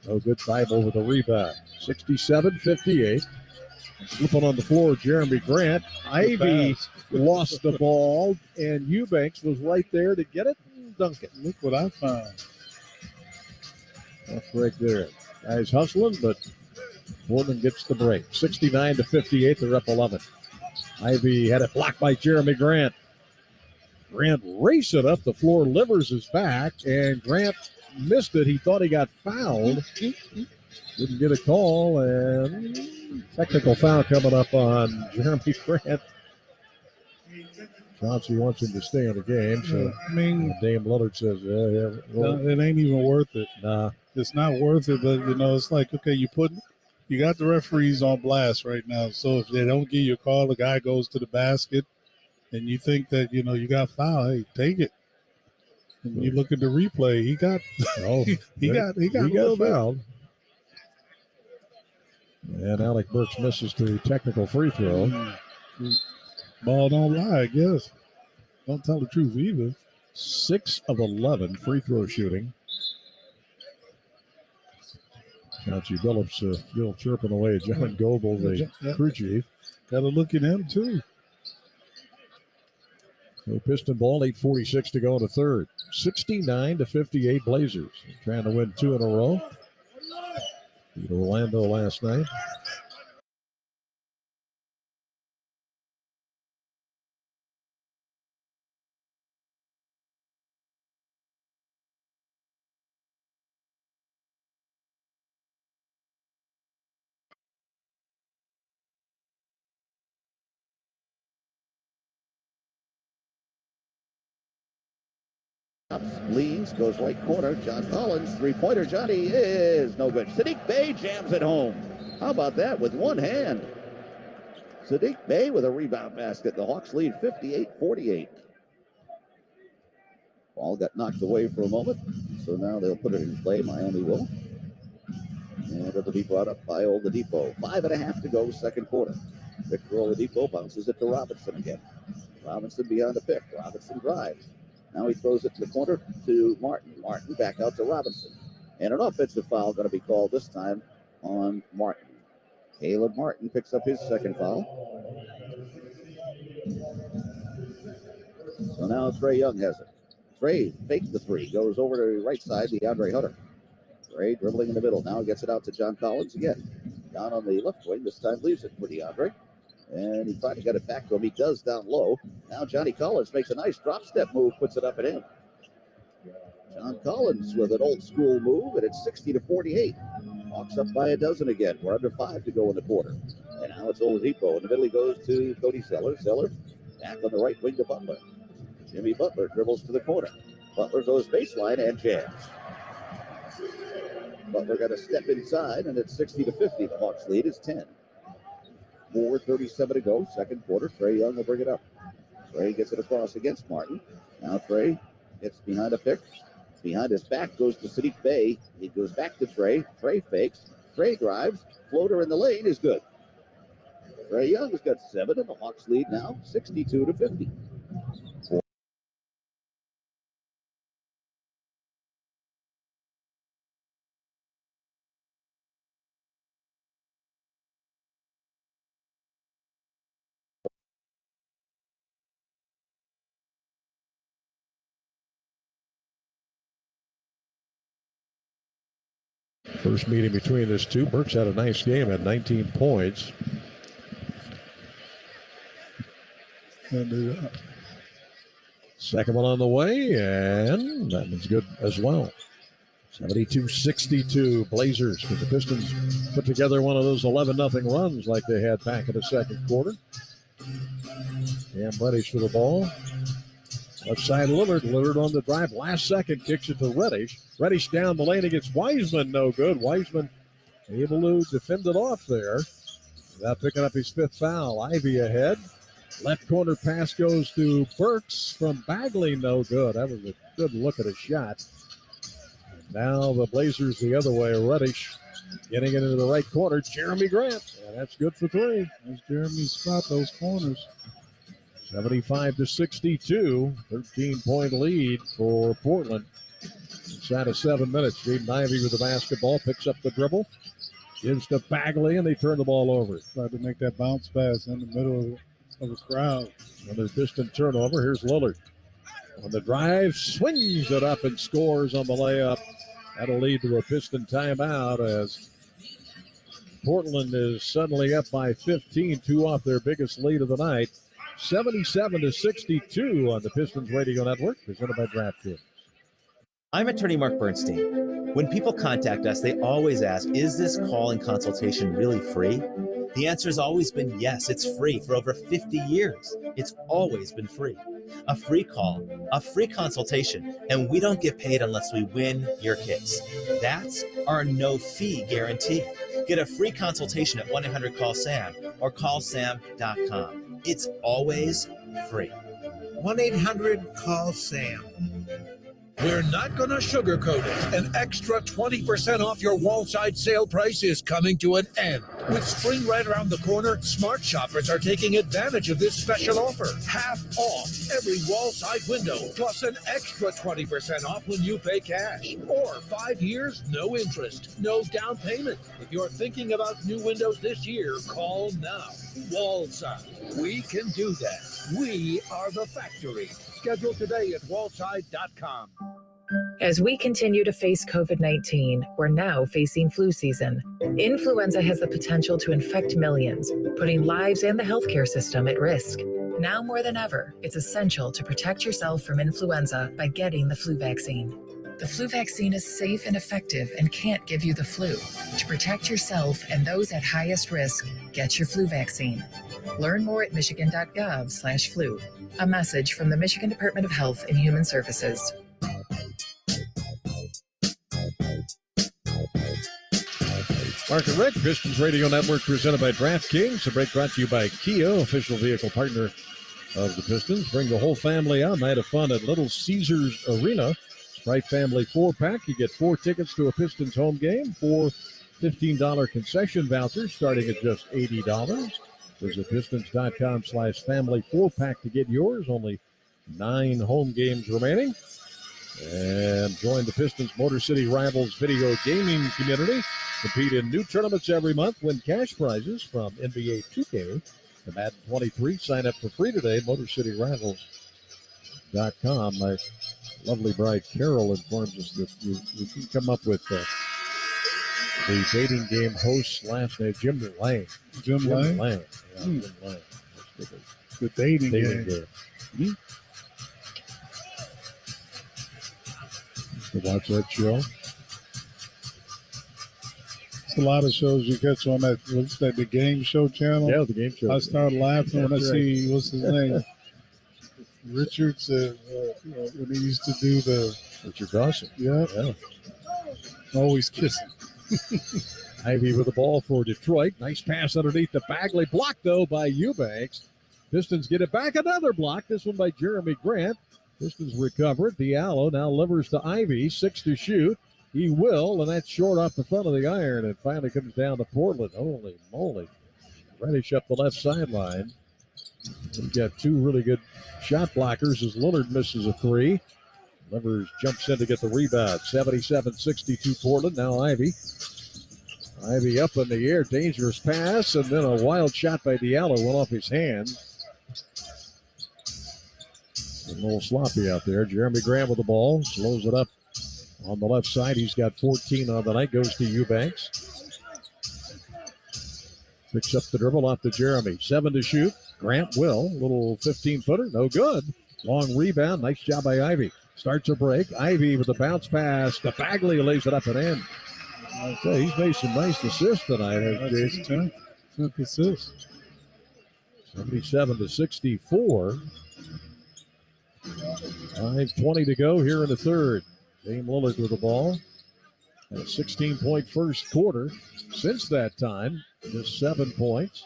No good. Thibault with the rebound. 67-58. Slipping on the floor, Jeremy Grant. Ivey lost the ball, and Eubanks was right there to get it and dunk it. Look what I found. That's right there. Guys hustling, but Portland gets the break. 69-58. They're up 11. Ivey had it blocked by Jeremy Grant. Grant raced it up the floor. Livers is back, and Grant missed it. He thought he got fouled. Didn't get a call, and technical foul coming up on Jeremy Grant. Chauncey wants him to stay in the game, so Dame Lillard says, it ain't even worth it. Nah. It's not worth it, but, it's like, okay, you got the referees on blast right now, so if they don't give you a call, the guy goes to the basket, and you think that, you got fouled, hey, take it. And you look at the replay, he got fouled. And Alec Burks misses the technical free throw. Ball don't lie, I guess. Don't tell the truth either. 6 of 11 free throw shooting. Chauncey Billups still chirping away at John Goebel, the crew chief. Got to look at him, too. So Piston ball, 8:46 to go in the third. 69-58 Blazers. Trying to win 2 in a row. Beat Orlando last night. Leans, goes right corner. John Collins, three-pointer. Johnny is no good. Sadiq Bey jams it home. How about that with one hand? Sadiq Bey with a rebound basket. The Hawks lead 58-48. Ball got knocked away for a moment, so now they'll put it in play. Miami will. And it'll be brought up by Oladipo. 5.5 to go, second quarter. Victor Oladipo bounces it to Robinson again. Robinson beyond the pick. Robinson drives. Now he throws it to the corner to Martin. Martin back out to Robinson. And an offensive foul going to be called this time on Martin. Caleb Martin picks up his second foul. So now Trae Young has it. Trae fakes the three. Goes over to the right side, DeAndre Hunter. Trae dribbling in the middle. Now gets it out to John Collins again. Down on the left wing. This time leaves it for DeAndre. And he tried to get it back to him. He does down low. Now Johnny Collins makes a nice drop step move, puts it up and in. John Collins with an old school move, and it's 60-48. Hawks up by a dozen again. We're under 5 to go in the quarter. And now it's Oladipo. In the middle he goes to Cody Zeller. Zeller back on the right wing to Butler. Jimmy Butler dribbles to the corner. Butler goes baseline and jams. Butler got a step inside, and it's 60-50. The Hawks lead is 10. 4:37 to go, second quarter. Trae Young will bring it up. Trae gets it across against Martin. Now Trae gets behind a pick. Behind his back goes to Sadiq Bey. He goes back to Trae. Trae fakes. Trae drives. Floater in the lane is good. Trae Young has got 7, and the Hawks lead now 62-50. First meeting between these two. Burks had a nice game at 19 points. Second one on the way, and that one's good as well. 72-62 Blazers, because the Pistons put together one of those 11-0 runs like they had back in the second quarter. Cam Reddish for the ball. Left side Lillard. Lillard on the drive. Last second kicks it to Reddish. Reddish down the lane against Wiseman. No good. Wiseman able to defend it off there without picking up his 5th foul. Ivy ahead. Left corner pass goes to Burks from Bagley. No good. That was a good look at a shot. Now the Blazers the other way. Reddish getting it into the right corner. Jeremy Grant. Yeah, that's good for 3. There's Jeremy's spot, those corners. 75-62, 13-point lead for Portland. Inside of 7 minutes, Jaden Ivey with the basketball, picks up the dribble, gives to Bagley, and they turn the ball over. Tried to make that bounce pass in the middle of the crowd. Another distant turnover. Here's Lillard. On the drive, swings it up and scores on the layup. That'll lead to a Piston timeout as Portland is suddenly up by 15, 2 off their biggest lead of the night. 77-62 on the Pistons Radio Network, presented by DraftKings. I'm attorney Mark Bernstein. When people contact us, they always ask, is this call and consultation really free? The answer has always been yes, it's free for over 50 years. It's always been free. A free call, a free consultation, and we don't get paid unless we win your case. That's our no-fee guarantee. Get a free consultation at 1-800-CALL-SAM or callsam.com. It's always free. 1-800-CALL-SAM. We're not going to sugarcoat it. An extra 20% off your wall-side sale price is coming to an end. With spring right around the corner, smart shoppers are taking advantage of this special offer. Half off every wall-side window, plus an extra 20% off when you pay cash. Or 5 years, no interest, no down payment. If you're thinking about new windows this year, call now. Wallside. We can do that. We are the factory. Schedule today at wallside.com. As we continue to face COVID-19, we're now facing flu season. Influenza has the potential to infect millions, putting lives and the healthcare system at risk. Now more than ever, it's essential to protect yourself from influenza by getting the flu vaccine. The flu vaccine is safe and effective and can't give you the flu. To protect yourself and those at highest risk, get your flu vaccine. Learn more at michigan.gov/flu. A message from the Michigan Department of Health and Human Services. Mark and Rick, Pistons Radio Network presented by DraftKings. The break brought to you by Kia, official vehicle partner of the Pistons. Bring the whole family out. Night of fun at Little Caesars Arena. Sprite Family 4-pack. You get 4 tickets to a Pistons home game. 4 $15 concession vouchers starting at just $80. Visit Pistons.com/family 4-pack to get yours. Only 9 home games remaining. And join the Pistons Motor City Rivals video gaming community. Compete in new tournaments every month. Win cash prizes from NBA 2K to Madden 23. Sign up for free today. MotorCityRivals.com. My lovely bride Carol informs us that you can come up with the dating game host's last name, Jim Lang. Jim Lang? Yeah, Jim Lang. The dating game. To watch that show. It's a lot of shows you catch on that. What's that? The game show channel. Yeah, the game show. I start laughing when I That's see what's his name. Richards. When he used to do the Richard Dawson. Yeah. Always kissing. Ivy with the ball for Detroit. Nice pass underneath the Bagley. Blocked, though, by Eubanks. Pistons get it back. Another block. This one by Jeremy Grant. Pistons recover it. Diallo now delivers to Ivy. 6 to shoot. He will, and that's short off the front of the iron. It finally comes down to Portland. Holy moly. Reddish up the left sideline. We've got 2 really good shot blockers as Lillard misses a 3. Livers jumps in to get the rebound. 77-62 Portland. Now Ivy. Ivy up in the air. Dangerous pass, and then a wild shot by Diallo went off his hand. A little sloppy out there. Jeremy Graham with the ball. Slows it up on the left side. He's got 14 on the night. Goes to Eubanks. Picks up the dribble off to Jeremy. 7 to shoot. Grant will. Little 15-footer. No good. Long rebound. Nice job by Ivy. Starts a break. Ivy with the bounce pass. The Bagley lays it up and in. Okay, he's made some nice assists tonight. That's his 10th assist. 77-64. 5:20 to go here in the third. Dame Lillard with the ball. And a 16-point first quarter. Since that time, just 7 points.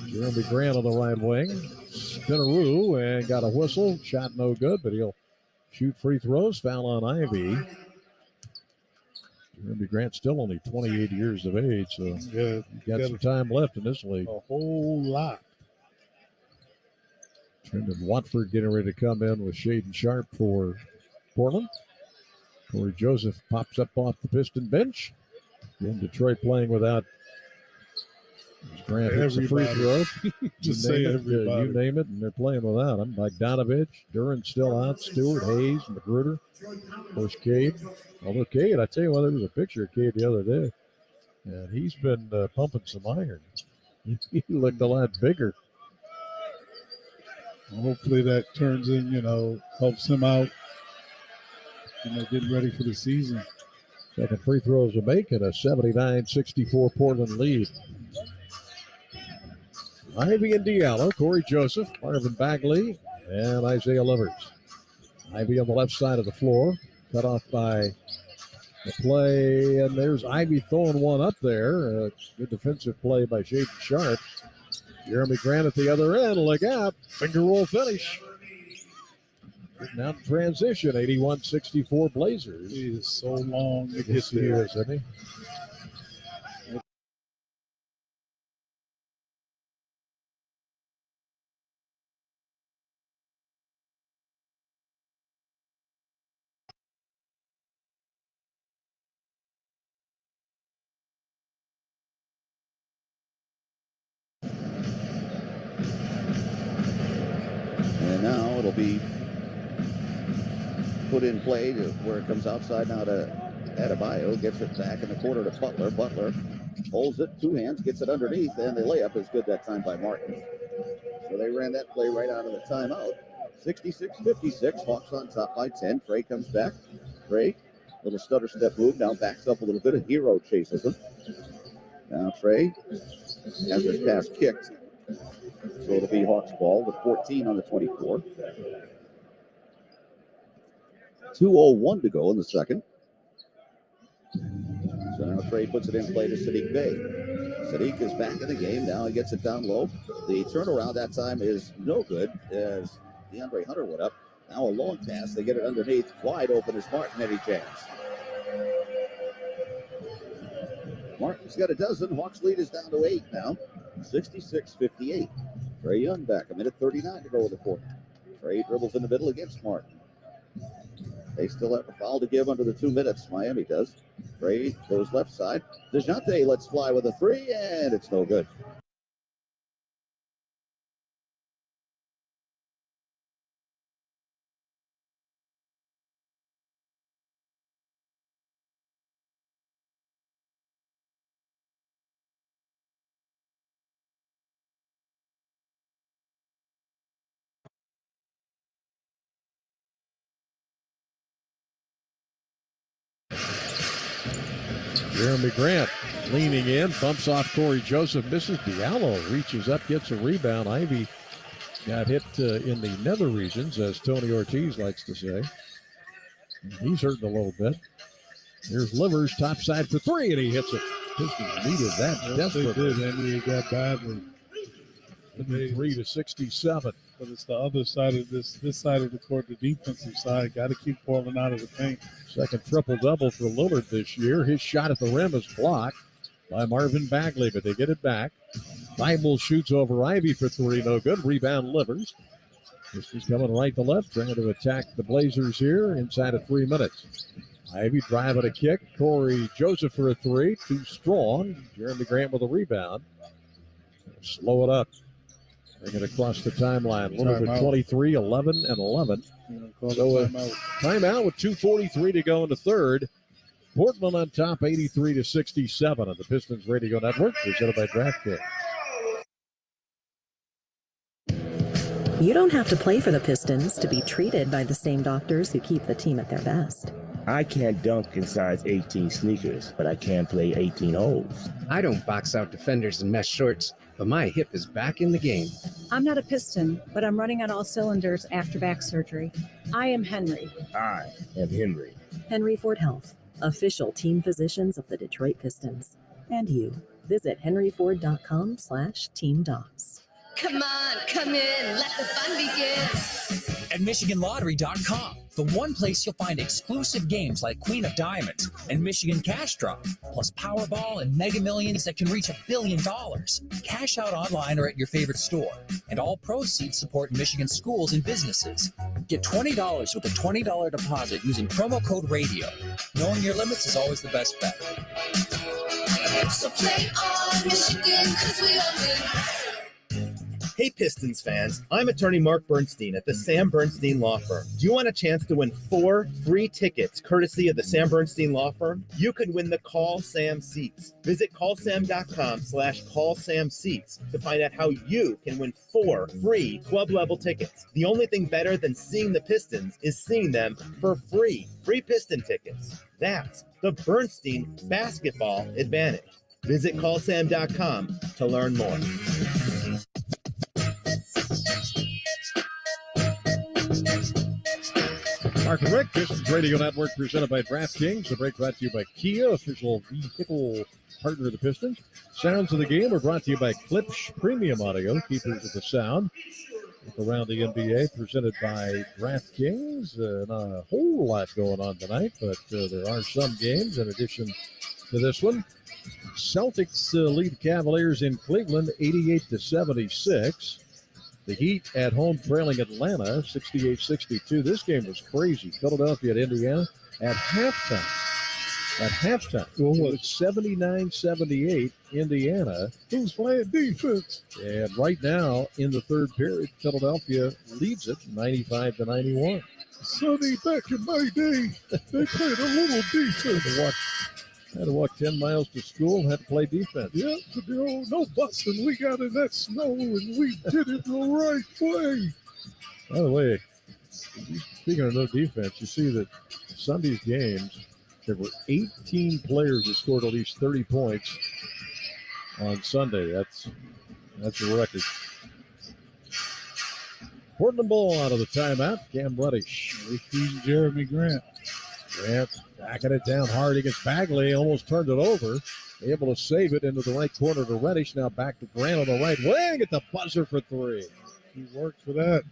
Jeremy Grant on the right wing. Spinaroo and got a whistle. Shot no good, but he'll shoot free throws. Foul on Ivy. Jeremy Grant still only 28 years of age, so yeah, got some time left in this league. A whole lot. Trendon Watford getting ready to come in with Shaden Sharp for Portland. Corey Joseph pops up off the Piston bench. In Detroit playing without Grant hits a free throw. Just say everybody. You name it, and they're playing without him. Bogdanovich, Duran still out, Stewart, Hayes, Magruder, of course, Cade. Although Cade, I tell you what, there was a picture of Cade the other day, and he's been pumping some iron. He looked a lot bigger. Well, hopefully that turns in, helps him out, getting ready for the season. Second free throws to make it a 79-64 Portland lead. Ivy and Diallo, Corey Joseph, Marvin Bagley, and Isaiah Livers. Ivy on the left side of the floor, cut off by the play, and there's Ivy throwing one up there. Good defensive play by Shaden Sharp. Jeremy Grant at the other end, leg out, finger roll finish. Now transition, 81-64 Blazers. He is so long to get Yes, he there. is, isn't he? And now it'll be put in play to where it comes outside now to Adebayo. Gets it back in the corner to Butler. Butler holds it, 2 hands, gets it underneath, and the layup is good that time by Martin. So they ran that play right out of the timeout. 66-56, Hawks on top by 10. Trey comes back. Trey, little stutter step move, now backs up a little bit. A Hero chases him. Now Trey has his pass kicked. So it'll be Hawks ball with 14 on the 24. 2:01 to go in the second. So now Trey puts it in play to Sadiq Bey. Sadiq is back in the game. Now he gets it down low. The turnaround that time is no good as DeAndre Hunter went up. Now a long pass. They get it underneath. Wide open is Martin. Any chance? Martin's got a dozen. Hawks lead is down to 8 now. 66-58. Trey Young back. 1:39 to go in the fourth. Trey dribbles in the middle against Martin. They still have a foul to give under the 2 minutes. Miami does. Trey goes left side. DeJounte lets fly with a 3, and it's no good. Jeremy Grant leaning in, bumps off Corey Joseph, misses. Diallo reaches up, gets a rebound. Ivy got hit in the nether regions, as Tony Ortiz likes to say. And he's hurting a little bit. Here's Livers, top side for 3, and he hits it. Pistons needed that desperately. They did, and he got badly. 53-67. But it's the other side of this side of the court, the defensive side. Got to keep Portland out of the paint. Second triple-double for Lillard this year. His shot at the rim is blocked by Marvin Bagley, but they get it back. Thibault shoots over Ivy for 3, no good. Rebound Livers. Pistons coming right to left, trying to attack the Blazers here inside of 3 minutes. Ivy driving a kick. Corey Joseph for a 3, too strong. Jeremy Grant with a rebound. Slow it up. Bring it across the timeline. Lillard with 23, 11, and 11. So timeout with 2:43 to go in the third. Portland on top, 83-67 on the Pistons Radio Network, presented by DraftKings. You don't have to play for the Pistons to be treated by the same doctors who keep the team at their best. I can't dunk in size 18 sneakers, but I can play 18 holes. I don't box out defenders in mesh shorts, but my hip is back in the game. I'm not a Piston, but I'm running on all cylinders after back surgery. I am Henry. I am Henry. Henry Ford Health, official team physicians of the Detroit Pistons. And you. Visit henryford.com/teamdocs. Come on, come in, let the fun begin. At MichiganLottery.com, the one place you'll find exclusive games like Queen of Diamonds and Michigan Cash Drop, plus Powerball and Mega Millions that can reach $1 billion. Cash out online or at your favorite store. And all proceeds support Michigan schools and businesses. Get $20 with a $20 deposit using promo code RADIO. Knowing your limits is always the best bet. So play on Michigan, 'cause we all win. Hey Pistons fans, I'm attorney Mark Bernstein at the Sam Bernstein Law Firm. Do you want a chance to win 4 free tickets courtesy of the Sam Bernstein Law Firm? You could win the Call Sam seats. Visit callsam.com/callsamseats to find out how you can win 4 free club level tickets. The only thing better than seeing the Pistons is seeing them for free. Free Piston tickets. That's the Bernstein basketball advantage. Visit callsam.com to learn more. Mark and Rick, Pistons Radio Network, presented by DraftKings. The break brought to you by Kia, official vehicle partner of the Pistons. Sounds of the game are brought to you by Klipsch Premium Audio, keepers of the sound. Look around the NBA, presented by DraftKings. Not a whole lot going on tonight, but there are some games in addition to this one. Celtics lead Cavaliers in Cleveland, 88-76. The Heat at home trailing Atlanta, 68-62. This game was crazy. Philadelphia at Indiana at halftime. It was 79-78 Indiana. Who's playing defense? And right now, in the third period, Philadelphia leads it 95-91. Sonny, back in my day, they played a little defense. Had to walk 10 miles to school, had to play defense. Yeah, no busting. We got in that snow and we did it the right way. By the way, speaking of no defense, you see that Sunday's games, there were 18 players who scored at least 30 points on Sunday. That's a record. Portland ball out of the timeout. Cam Reddish. Jeremy Grant. Grant Backing it down hard against Bagley. Almost turned it over. Able to save it into the right corner to Reddish. Now back to Grant on the right wing at the buzzer for three. He worked for that.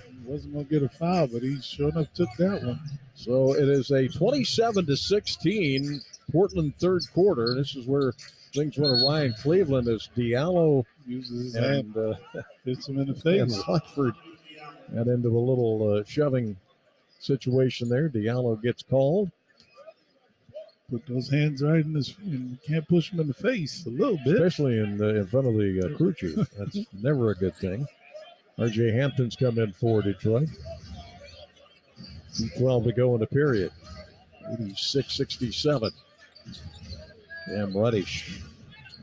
He wasn't going to get a foul, but he sure enough took that one. So it is a 27-16 Portland third quarter. This is where things went awry in Cleveland as Diallo uses his and hand, hits him in the face. And Watford got into a little shoving situation there. Diallo gets called. Put those hands right in his. You can't push him in the face a little bit, especially in front of the crew chief. That's never a good thing. R.J. Hampton's come in for Detroit. 2:12 to go in the period. 86-67. Cam Reddish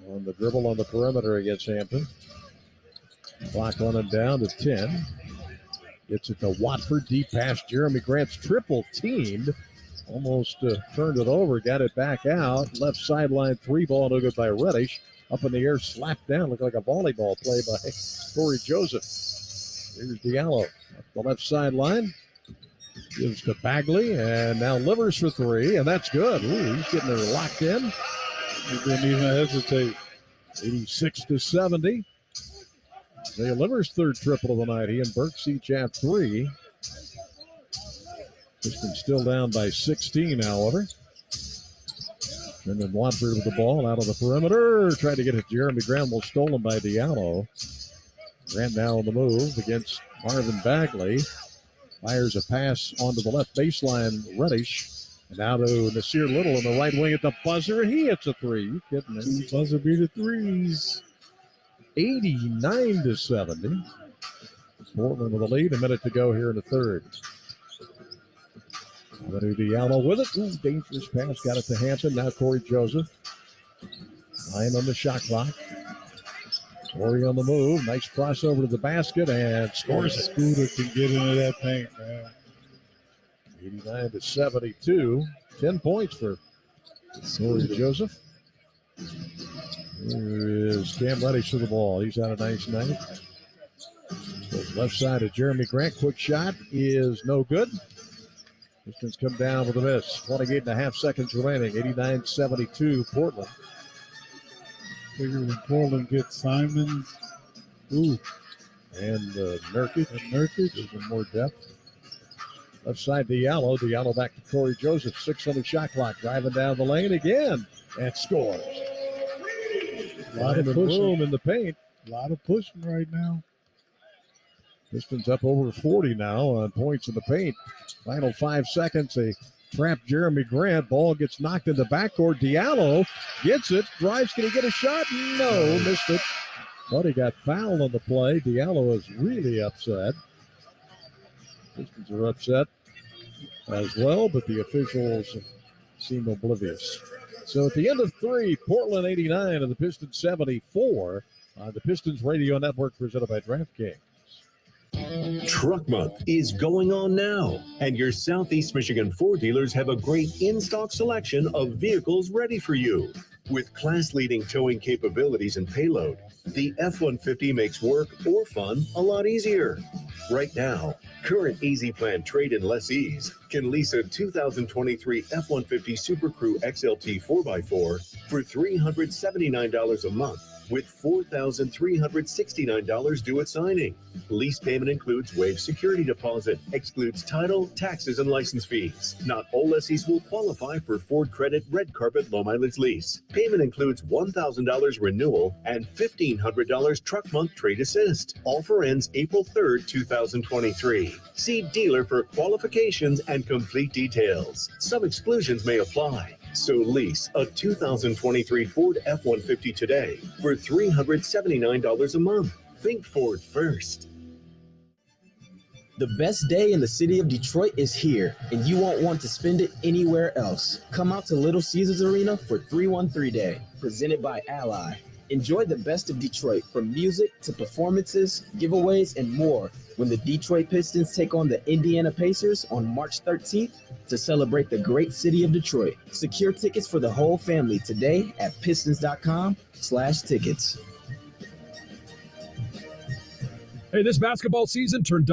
on the dribble on the perimeter against Hampton. Clock running down to 10. Gets it to Watford. Deep pass. Jeremy Grant's triple teamed. Almost turned it over. Got it back out. Left sideline three ball. No good by Reddish. Up in the air. Slapped down. Looked like a volleyball play by Corey Joseph. Here's Diallo. Up the left sideline. Gives to Bagley. And now Livers for three. And that's good. Ooh, he's getting it locked in. He didn't even hesitate. 86-70. Isaiah Livers' third triple of the night. He and Burks each have three. Pistons still down by 16, however. And then Watford with the ball out of the perimeter. Tried to get it to Jeremy Grant. Stolen by Diallo. Grant now on the move against Marvin Bagley. Fires a pass onto the left baseline. Reddish. And now to Nasir Little on the right wing at the buzzer. He hits a three. You kidding me? Two buzzer beater threes. 89-70. Portland with the lead. A minute to go here in the third. Diallo with it. Ooh, dangerous pass. Got it to Hampton. Now Corey Joseph. 9 on the shot clock. Corey on the move. Nice crossover to the basket and scores it. Scooter can get into that paint, man. 89-72. 10 points for Corey Joseph. Here is Cam Reddish to the ball. He's had a nice night. Goes left side to Jeremy Grant. Quick shot is no good. Pistons come down with a miss. 28 and a half seconds remaining. 89-72 Portland. Figure when Portland gets Simons. Ooh. And Nurkic. Gives them more depth. Left side Diallo. Diallo back to Corey Joseph. 6 on the shot clock. Driving down the lane again. And scores. A lot of room in the paint. A lot of pushing right now. Pistons up over 40 now on points in the paint. Final 5 seconds. They trap Jeremy Grant. Ball gets knocked in the backcourt. Diallo gets it. Drives. Can he get a shot? No. Missed it. But he got fouled on the play. Diallo is really upset. Pistons are upset as well, but the officials seem oblivious. So at the end of 3, Portland 89 and the Pistons 74 on the Pistons Radio Network presented by DraftKings. Truck Month is going on now, and your Southeast Michigan Ford dealers have a great in-stock selection of vehicles ready for you. With class-leading towing capabilities and payload, the F-150 makes work or fun a lot easier. Right now, current Easy Plan trade-in lessees can lease a 2023 F-150 Super Crew XLT 4x4 for $379 a month, with $4,369 due at signing. Lease payment includes waived security deposit, excludes title, taxes, and license fees. Not all lessees will qualify for Ford Credit Red Carpet Low Mileage Lease. Payment includes $1,000 renewal and $1,500 Truck Month Trade Assist. Offer ends April 3rd, 2023. See dealer for qualifications and complete details. Some exclusions may apply. So lease a 2023 Ford F-150 today for $379 a month. Think Ford first. The best day in the city of Detroit is here, and you won't want to spend it anywhere else. Come out to Little Caesars Arena for 313 Day, presented by Ally. Enjoy the best of Detroit, from music to performances, giveaways, and more, when the Detroit Pistons take on the Indiana Pacers on March 13th to celebrate the great city of Detroit. Secure tickets for the whole family today at pistons.com/tickets. Hey, this basketball season turned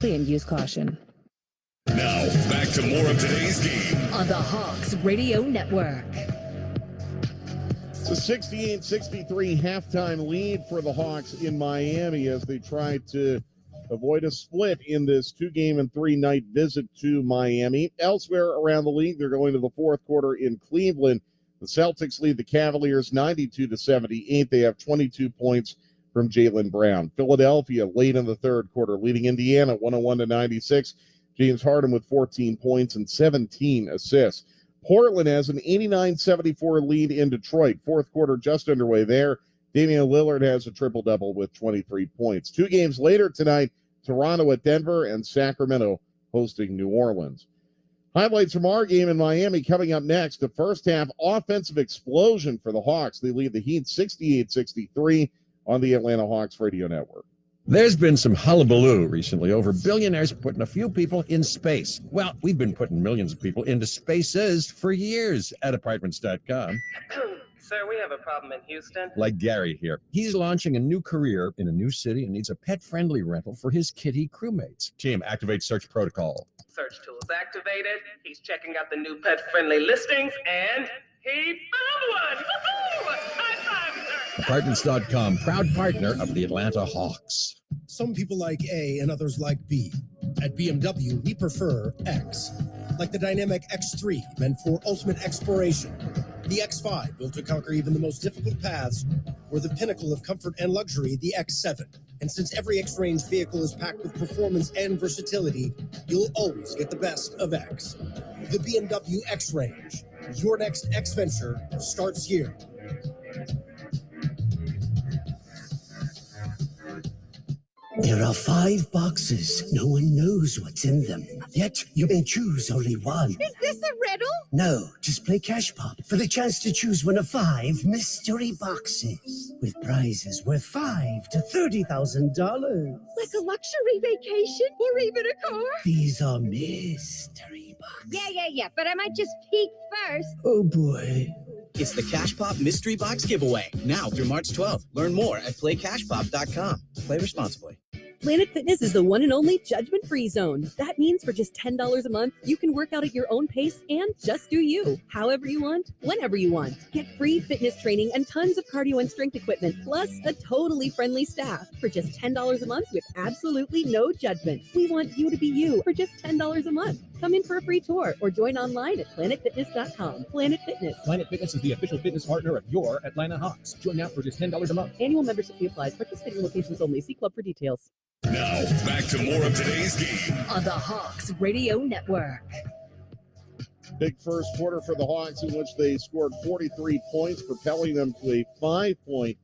Play and use caution. Now, back to more of today's game on the Hawks Radio Network. It's a 68-63 halftime lead for the Hawks in Miami as they try to avoid a split in this 2-game and 3-night visit to Miami. Elsewhere around the league, they're going to the fourth quarter in Cleveland. The Celtics lead the Cavaliers 92-78. They have 22 points from Jaylen Brown. Philadelphia late in the third quarter, leading Indiana 101-96. James Harden with 14 points and 17 assists. Portland has an 89-74 lead in Detroit. Fourth quarter just underway there. Damian Lillard has a triple-double with 23 points. 2 games later tonight, Toronto at Denver and Sacramento hosting New Orleans. Highlights from our game in Miami coming up next. The first half offensive explosion for the Hawks. They lead the Heat 68-63 on the Atlanta Hawks Radio Network. There's been some hullabaloo recently over billionaires putting a few people in space. Well, we've been putting millions of people into spaces for years at apartments.com. Sir, we have a problem in Houston. Like Gary here. He's launching a new career in a new city and needs a pet-friendly rental for his kitty crewmates. Team, activate search protocol. Search tools activated. He's checking out the new pet-friendly listings, and he found one! Woohoo! High five, sir! Apartments.com, proud partner of the Atlanta Hawks. Some people like A and others like B. At BMW, we prefer X. Like the dynamic X3, meant for ultimate exploration. The X5, built to conquer even the most difficult paths. Or the pinnacle of comfort and luxury, the X7. And since every X-Range vehicle is packed with performance and versatility, you'll always get the best of X. The BMW X-Range. Your next X-Venture starts here. There are 5 boxes. No one knows what's in them. Yet you may choose only one. Is this a riddle? No, just play Cash Pop for the chance to choose one of 5 mystery boxes with prizes worth $5,000 to $30,000. Like a luxury vacation or even a car? These are mystery boxes. Yeah, but I might just peek first. Oh boy. It's the Cash Pop Mystery Box Giveaway, now through March 12th. Learn more at playcashpop.com. Play responsibly. Planet Fitness is the one and only judgment-free zone. That means for just $10 a month, you can work out at your own pace and just do you, however you want, whenever you want. Get free fitness training and tons of cardio and strength equipment, plus a totally friendly staff for just $10 a month with absolutely no judgment. We want you to be you for just $10 a month. Come in for a free tour or join online at planetfitness.com. Planet Fitness. Planet Fitness is the official fitness partner of your Atlanta Hawks. Join now for just $10 a month. Annual membership fee applies. Participating locations only. See club for details. Now, back to more of today's game on the Hawks Radio Network. Big first quarter for the Hawks in which they scored 43 points, propelling them to a 5-point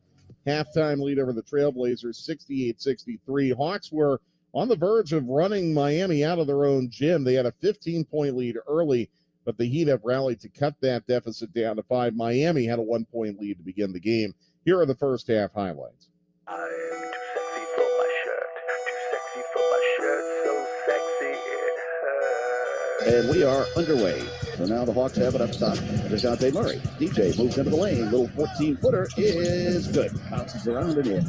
halftime lead over the Trailblazers, 68-63. Hawks were on the verge of running Miami out of their own gym. They had a 15-point lead early, but the Heat have rallied to cut that deficit down to 5. Miami had a 1-point lead to begin the game. Here are the first half highlights. And we are underway. So now the Hawks have it up top. DeJounte Murray. DJ moves into the lane. Little 14-footer is good. Bounces around and in.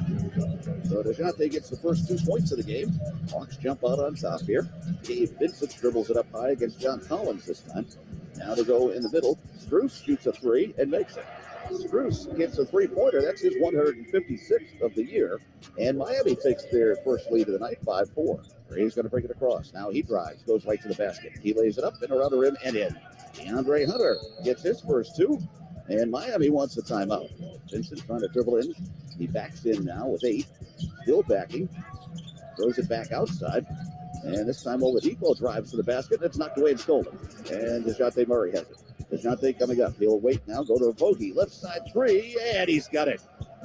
So DeJounte gets the first 2 points of the game. Hawks jump out on top here. Gabe Vincent dribbles it up high against John Collins this time. Now they go in the middle. Strus shoots a 3 and makes it. Strus gets a 3-pointer. That's his 156th of the year. And Miami takes their first lead of the night, 5-4. He's going to bring it across. Now he drives, goes right to the basket. He lays it up and around the rim and in. DeAndre Hunter gets his first 2. And Miami wants a timeout. Vincent trying to dribble in. He backs in now with 8. Still backing. Throws it back outside. And this time Oladipo drives to the basket. And it's knocked away and stolen. And DeJounte Murray has it. DeJounte coming up. He'll wait now. Go to Bogey. Left side 3. And he's got it.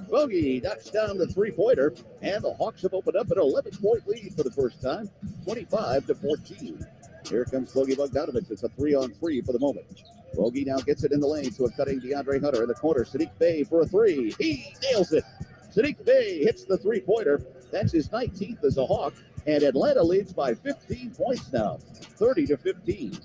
Bogey knocks down the 3-pointer. And the Hawks have opened up an 11-point lead for the first time. 25-14. Here comes Bogey Bogdanovic. It's a 3-on-3 for the moment. Bogey now gets it in the lane to a cutting DeAndre Hunter in the corner. Sadiq Bey for a 3. He nails it. Sadiq Bey hits the 3-pointer. That's his 19th as a Hawk. And Atlanta leads by 15 points now. 30-15.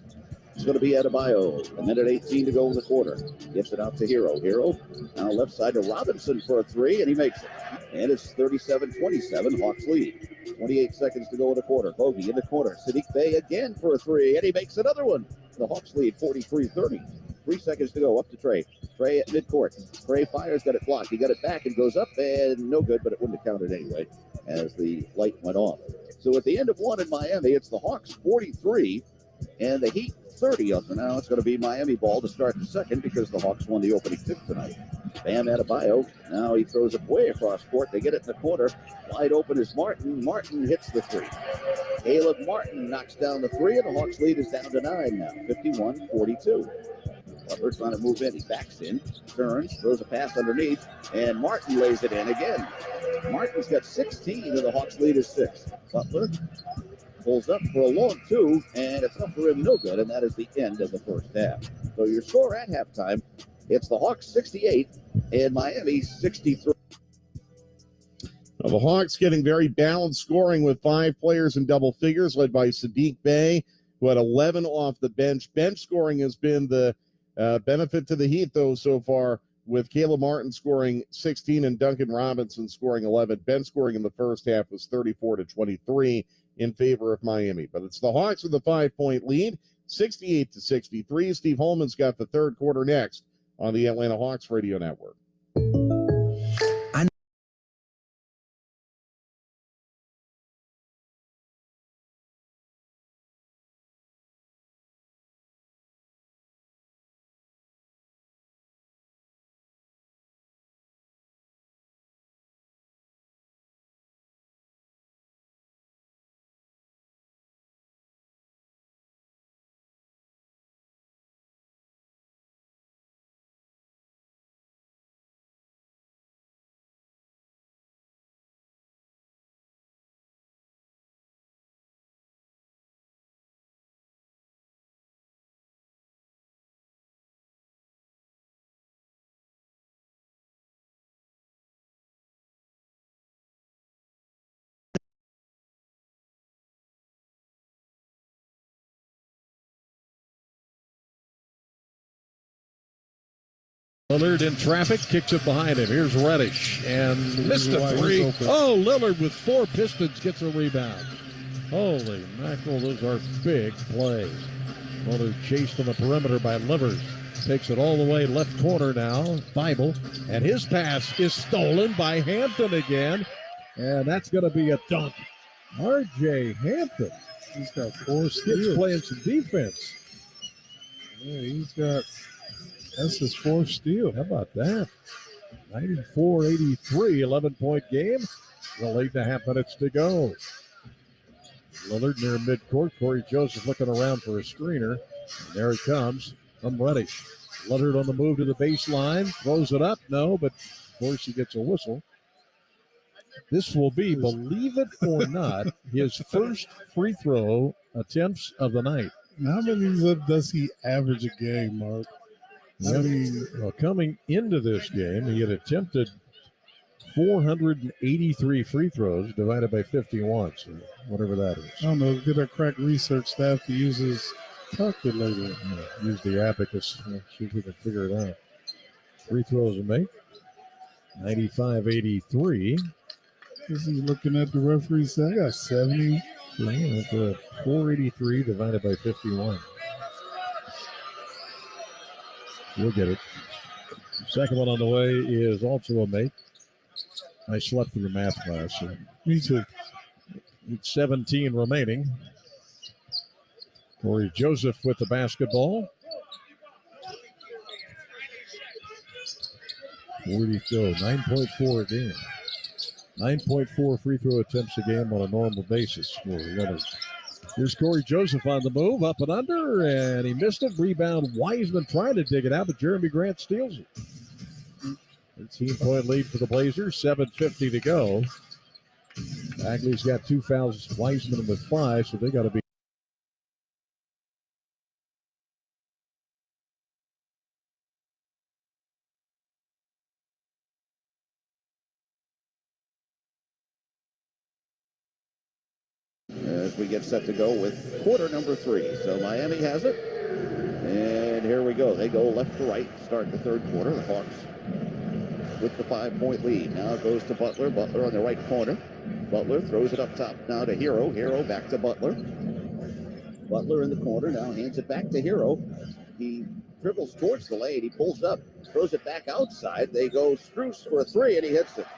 It's going to be Adebayo. A minute 18 to go in the quarter. Gets it out to Hero. Hero now left side to Robinson for a three, and he makes it. And it's 37-27, Hawks lead. 28 seconds to go in the quarter. Bogey in the corner. Sadiq Bey again for a three, and he makes another one. The Hawks lead 43-30. 3 seconds to go. Up to Trey. Trey at midcourt. Trey fires, got it blocked. He got it back and goes up, and no good, but it wouldn't have counted anyway as the light went off. So at the end of one in Miami, it's the Hawks 43 and the Heat 30 up. And now it's going to be Miami ball to start the second because the Hawks won the opening tip tonight. Bam Adebayo. Now he throws it way across court. They get it in the corner. Wide open is Martin. Martin hits the three. Caleb Martin knocks down the three, and the Hawks lead is down to 9 now, 51-42. Butler trying to move in. He backs in, turns, throws a pass underneath, and Martin lays it in again. Martin's got 16, and the Hawks lead is 6. Butler pulls up for a long two, and it's up for him, no good, and that is the end of the first half. So your score at halftime, it's the Hawks 68 and Miami 63. Well, the Hawks getting very balanced scoring with 5 players in double figures, led by Sadiq Bey, who had 11 off the bench. Bench scoring has been the benefit to the Heat, though, so far, with Caleb Martin scoring 16 and Duncan Robinson scoring 11. Bench scoring in the first half was 34-23 in favor of Miami. But it's the Hawks with a 5-point lead, 68-63. Steve Holman's got the third quarter next on the Atlanta Hawks Radio Network. Lillard in traffic, kicks it behind him. Here's Reddish, and missed a three. Oh, Lillard with 4 Pistons gets a rebound. Holy mackerel, those are big plays. Lillard chased on the perimeter by Livers. Takes it all the way left corner now, Bible, and his pass is stolen by Hampton again, and that's going to be a dunk. R.J. Hampton. He's got 4 steals. He's playing some defense. Yeah, that's his 4th steal. How about that? 94-83, 11-point game. Well, 8.5 minutes to go. Lillard near midcourt. Corey Joseph looking around for a screener. And there he comes from Reddish. Lillard on the move to the baseline. Throws it up. No, but of course he gets a whistle. This will be, believe it or not, his first free throw attempts of the night. How many does he average a game, Mark? Coming into this game, he had attempted 483 free throws divided by 51, so whatever that is. I don't know. Get our crack research staff to use his calculator. Use the abacus. See if we can figure it out. Free throws to make. 95-83. This is looking at the referee. Say, I got 70. So, yeah, that's 483 divided by 51. You'll get it. Second one on the way is also a make. I slept through math class. So me too. 17 remaining. Corey Joseph with the basketball. 9.4 a game. 9.4 free throw attempts a game on a normal basis for Leonard. Here's Corey Joseph on the move, up and under, and he missed it. Rebound, Wiseman trying to dig it out, but Jeremy Grant steals it. 13-point lead for the Blazers, 7:50 to go. Bagley's got 2 fouls, Wiseman with 5, so they got to be. As we get set to go with quarter number 3. So Miami has it. And here we go. They go left to right, start the third quarter. The Hawks with the 5-point lead. Now it goes to Butler. Butler on the right corner. Butler throws it up top now to Hero. Hero back to Butler. Butler in the corner. Now hands it back to Hero. He dribbles towards the lane. He pulls up, throws it back outside. They go Strus for a three, and he hits it.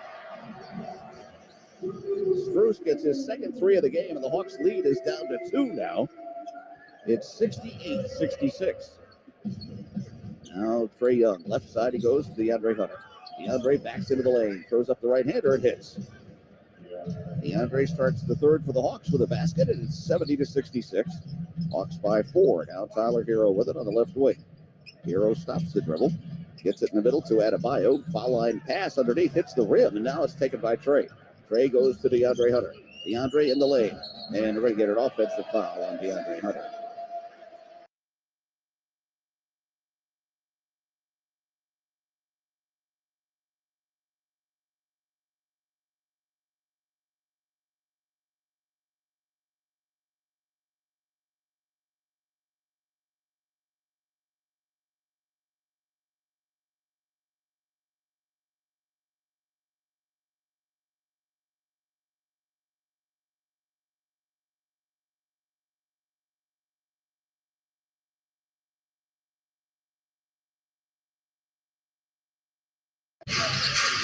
Strus gets his second three of the game, and the Hawks' lead is down to 2 now. It's 68-66. Now Trae Young, left side he goes to DeAndre Hunter. DeAndre backs into the lane, throws up the right-hander and hits. DeAndre starts the third for the Hawks with a basket, and it's 70-66. Hawks by 4. Now Tyler Hero with it on the left wing. Hero stops the dribble, gets it in the middle to Adebayo. Foul line pass underneath, hits the rim, and now it's taken by Trae. Trae goes to DeAndre Hunter. DeAndre in the lane, and we're going to get an offensive foul on DeAndre Hunter.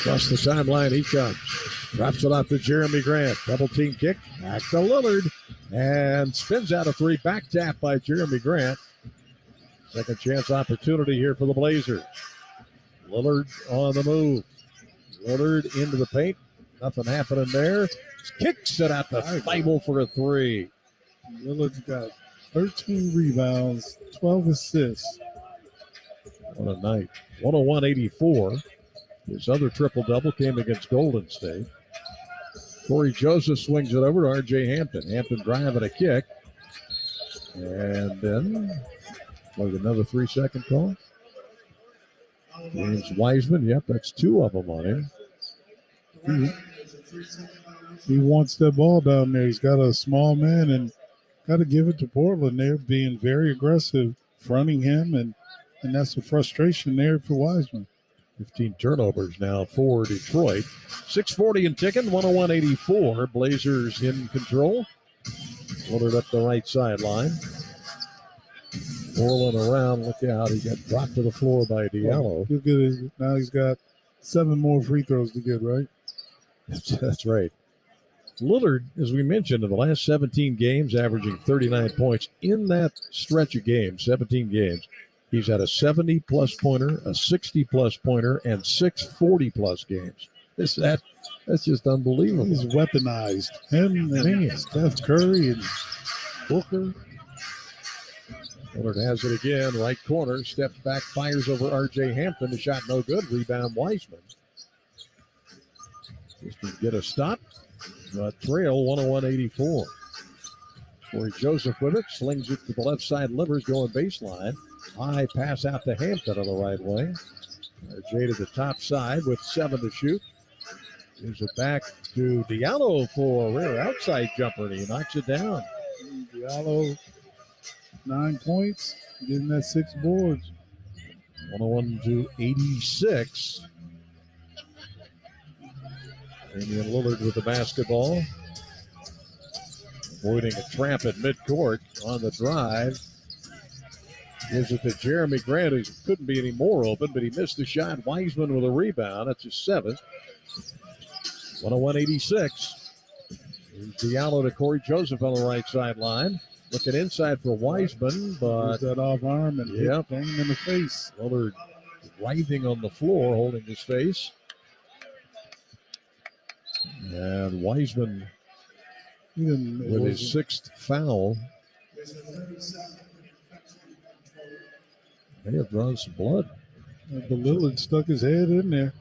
Across the sideline he comes. Drops it off to Jeremy Grant. Double team kick. Back to Lillard. And spins out a three. Back tap by Jeremy Grant. Second chance opportunity here for the Blazers. Lillard on the move. Lillard into the paint. Nothing happening there. Kicks it out to Thibault for a three. Lillard's got 13 rebounds, 12 assists. What a night. 101-84. His other triple-double came against Golden State. Corey Joseph swings it over to R.J. Hampton. Hampton driving a kick. And then, another 3-second call. James Wiseman, yep, that's 2 of them on him. He wants that ball down there. He's got a small man and got to give it to Portland. They're being very aggressive, fronting him, and that's the frustration there for Wiseman. 15 turnovers now for Detroit. 6:40 and ticking, 101-84. Blazers in control. Lillard up the right sideline. Whirling around. Look out. He got dropped to the floor by Diallo. Look at it. Now he's got 7 more free throws to get, right? That's right. Lillard, as we mentioned, in the last 17 games, averaging 39 points. In that stretch of games, 17 games, he's had a 70-plus pointer, a 60-plus pointer, and 6 40-plus games. That's just unbelievable. He's weaponized. Him and Steph Curry and Booker. Lillard has it again, right corner. Steps back, fires over R.J. Hampton. The shot no good. Rebound Wiseman. Just to get a stop. Trail 101-84. Corey Joseph with it. Slings it to the left side. Livers going baseline. High pass out to Hampton on the right wing. R.J. to the top side with 7 to shoot. Gives it back to Diallo for a rear outside jumper, and he knocks it down. Diallo, 9 points, getting that 6 boards. 101-86. Damian Lillard with the basketball. Avoiding a trap at midcourt on the drive. Gives it to Jeremy Grant, who couldn't be any more open, but he missed the shot. Wiseman with a rebound. That's his 7th. 101-86. Diallo to Corey Joseph on the right sideline. Looking inside for Wiseman, but that off arm and hit him in the face. Lillard writhing on the floor, holding his face. And Wiseman with his 6th foul. May have drawn some blood. But Lillard stuck his head in there.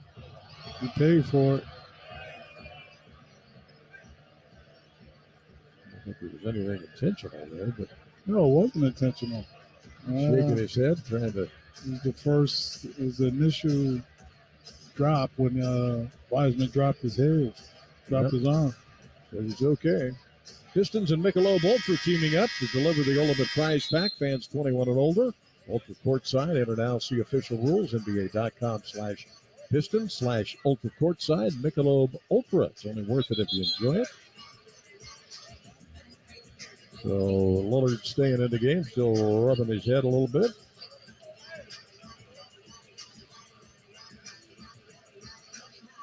He paid for it. I don't think there was anything intentional there, but no, it wasn't intentional. Shaking his head, trying to. It was the initial drop when Wiseman dropped his head, his arm. Says he's okay. Pistons and Michelob Ultra teaming up to deliver the ultimate prize pack. Fans 21 and older Ultra Courtside. Enter now, see official rules, NBA.com/Pistons/Ultra Courtside. Michelob Ultra. It's only worth it if you enjoy it. So Lillard staying in the game, still rubbing his head a little bit.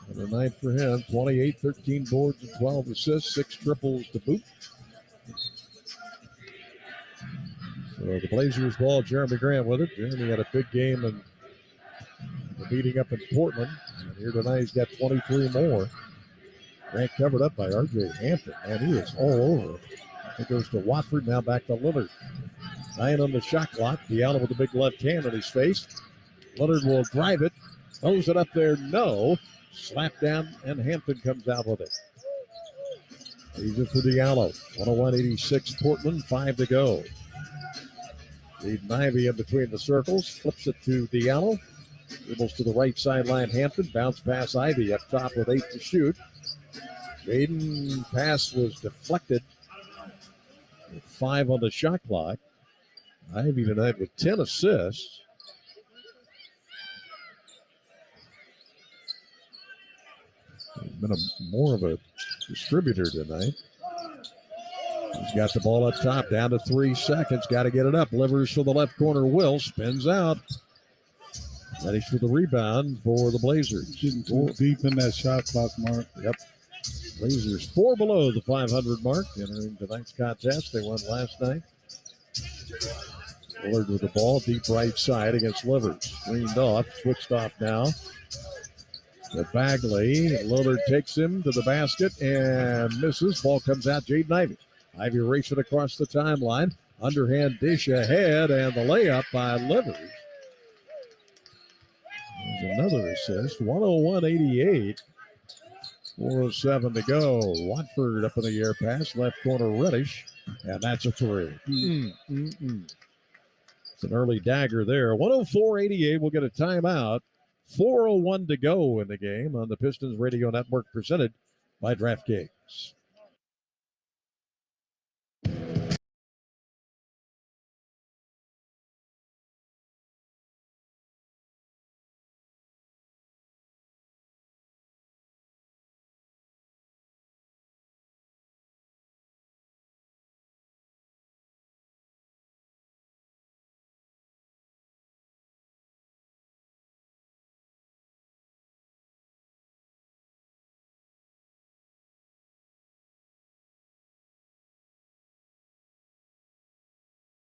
And a night for him, 28, 13 boards and 12 assists, 6 triples to boot. So the Blazers ball, Jeremy Grant with it. Jeremy had a big game in the meeting up in Portland. And here tonight he's got 23 more. Grant covered up by R.J. Hampton. Man, he is all over. It goes to Watford, now back to Lillard. 9 on the shot clock. Diallo with the big left hand on his face. Lillard will drive it. Throws it up there. No. Slap down, and Hampton comes out with it. He's it for Diallo. 101-86 Portland, 5 to go. Lead Ivy in between the circles. Flips it to Diallo. Dribbles to the right sideline. Hampton. Bounce pass Ivy up top with 8 to shoot. Jaden pass was deflected. With 5 on the shot clock. Ivy tonight with 10 assists. He's been more of a distributor tonight. He's got the ball up top, down to 3 seconds. Got to get it up. Livers for the left corner. Will spins out. Ready for the rebound for the Blazers. Getting too deep in that shot clock, Mark. Yep. Blazers 4 below the 500 mark. Entering tonight's contest. They won last night. Lillard with the ball, deep right side against Livers. Screened off, switched off now. To Bagley. Lillard takes him to the basket and misses. Ball comes out, Jaden Ivey. Ivey racing across the timeline. Underhand dish ahead, and the layup by Livers. There's another assist. 101-88. 4:07 to go. Watford up in the air pass. Left corner Reddish. And that's a 3. It's an early dagger there. 104-88. We'll get a timeout. 4:01 to go in the game on the Pistons Radio Network, presented by DraftKings.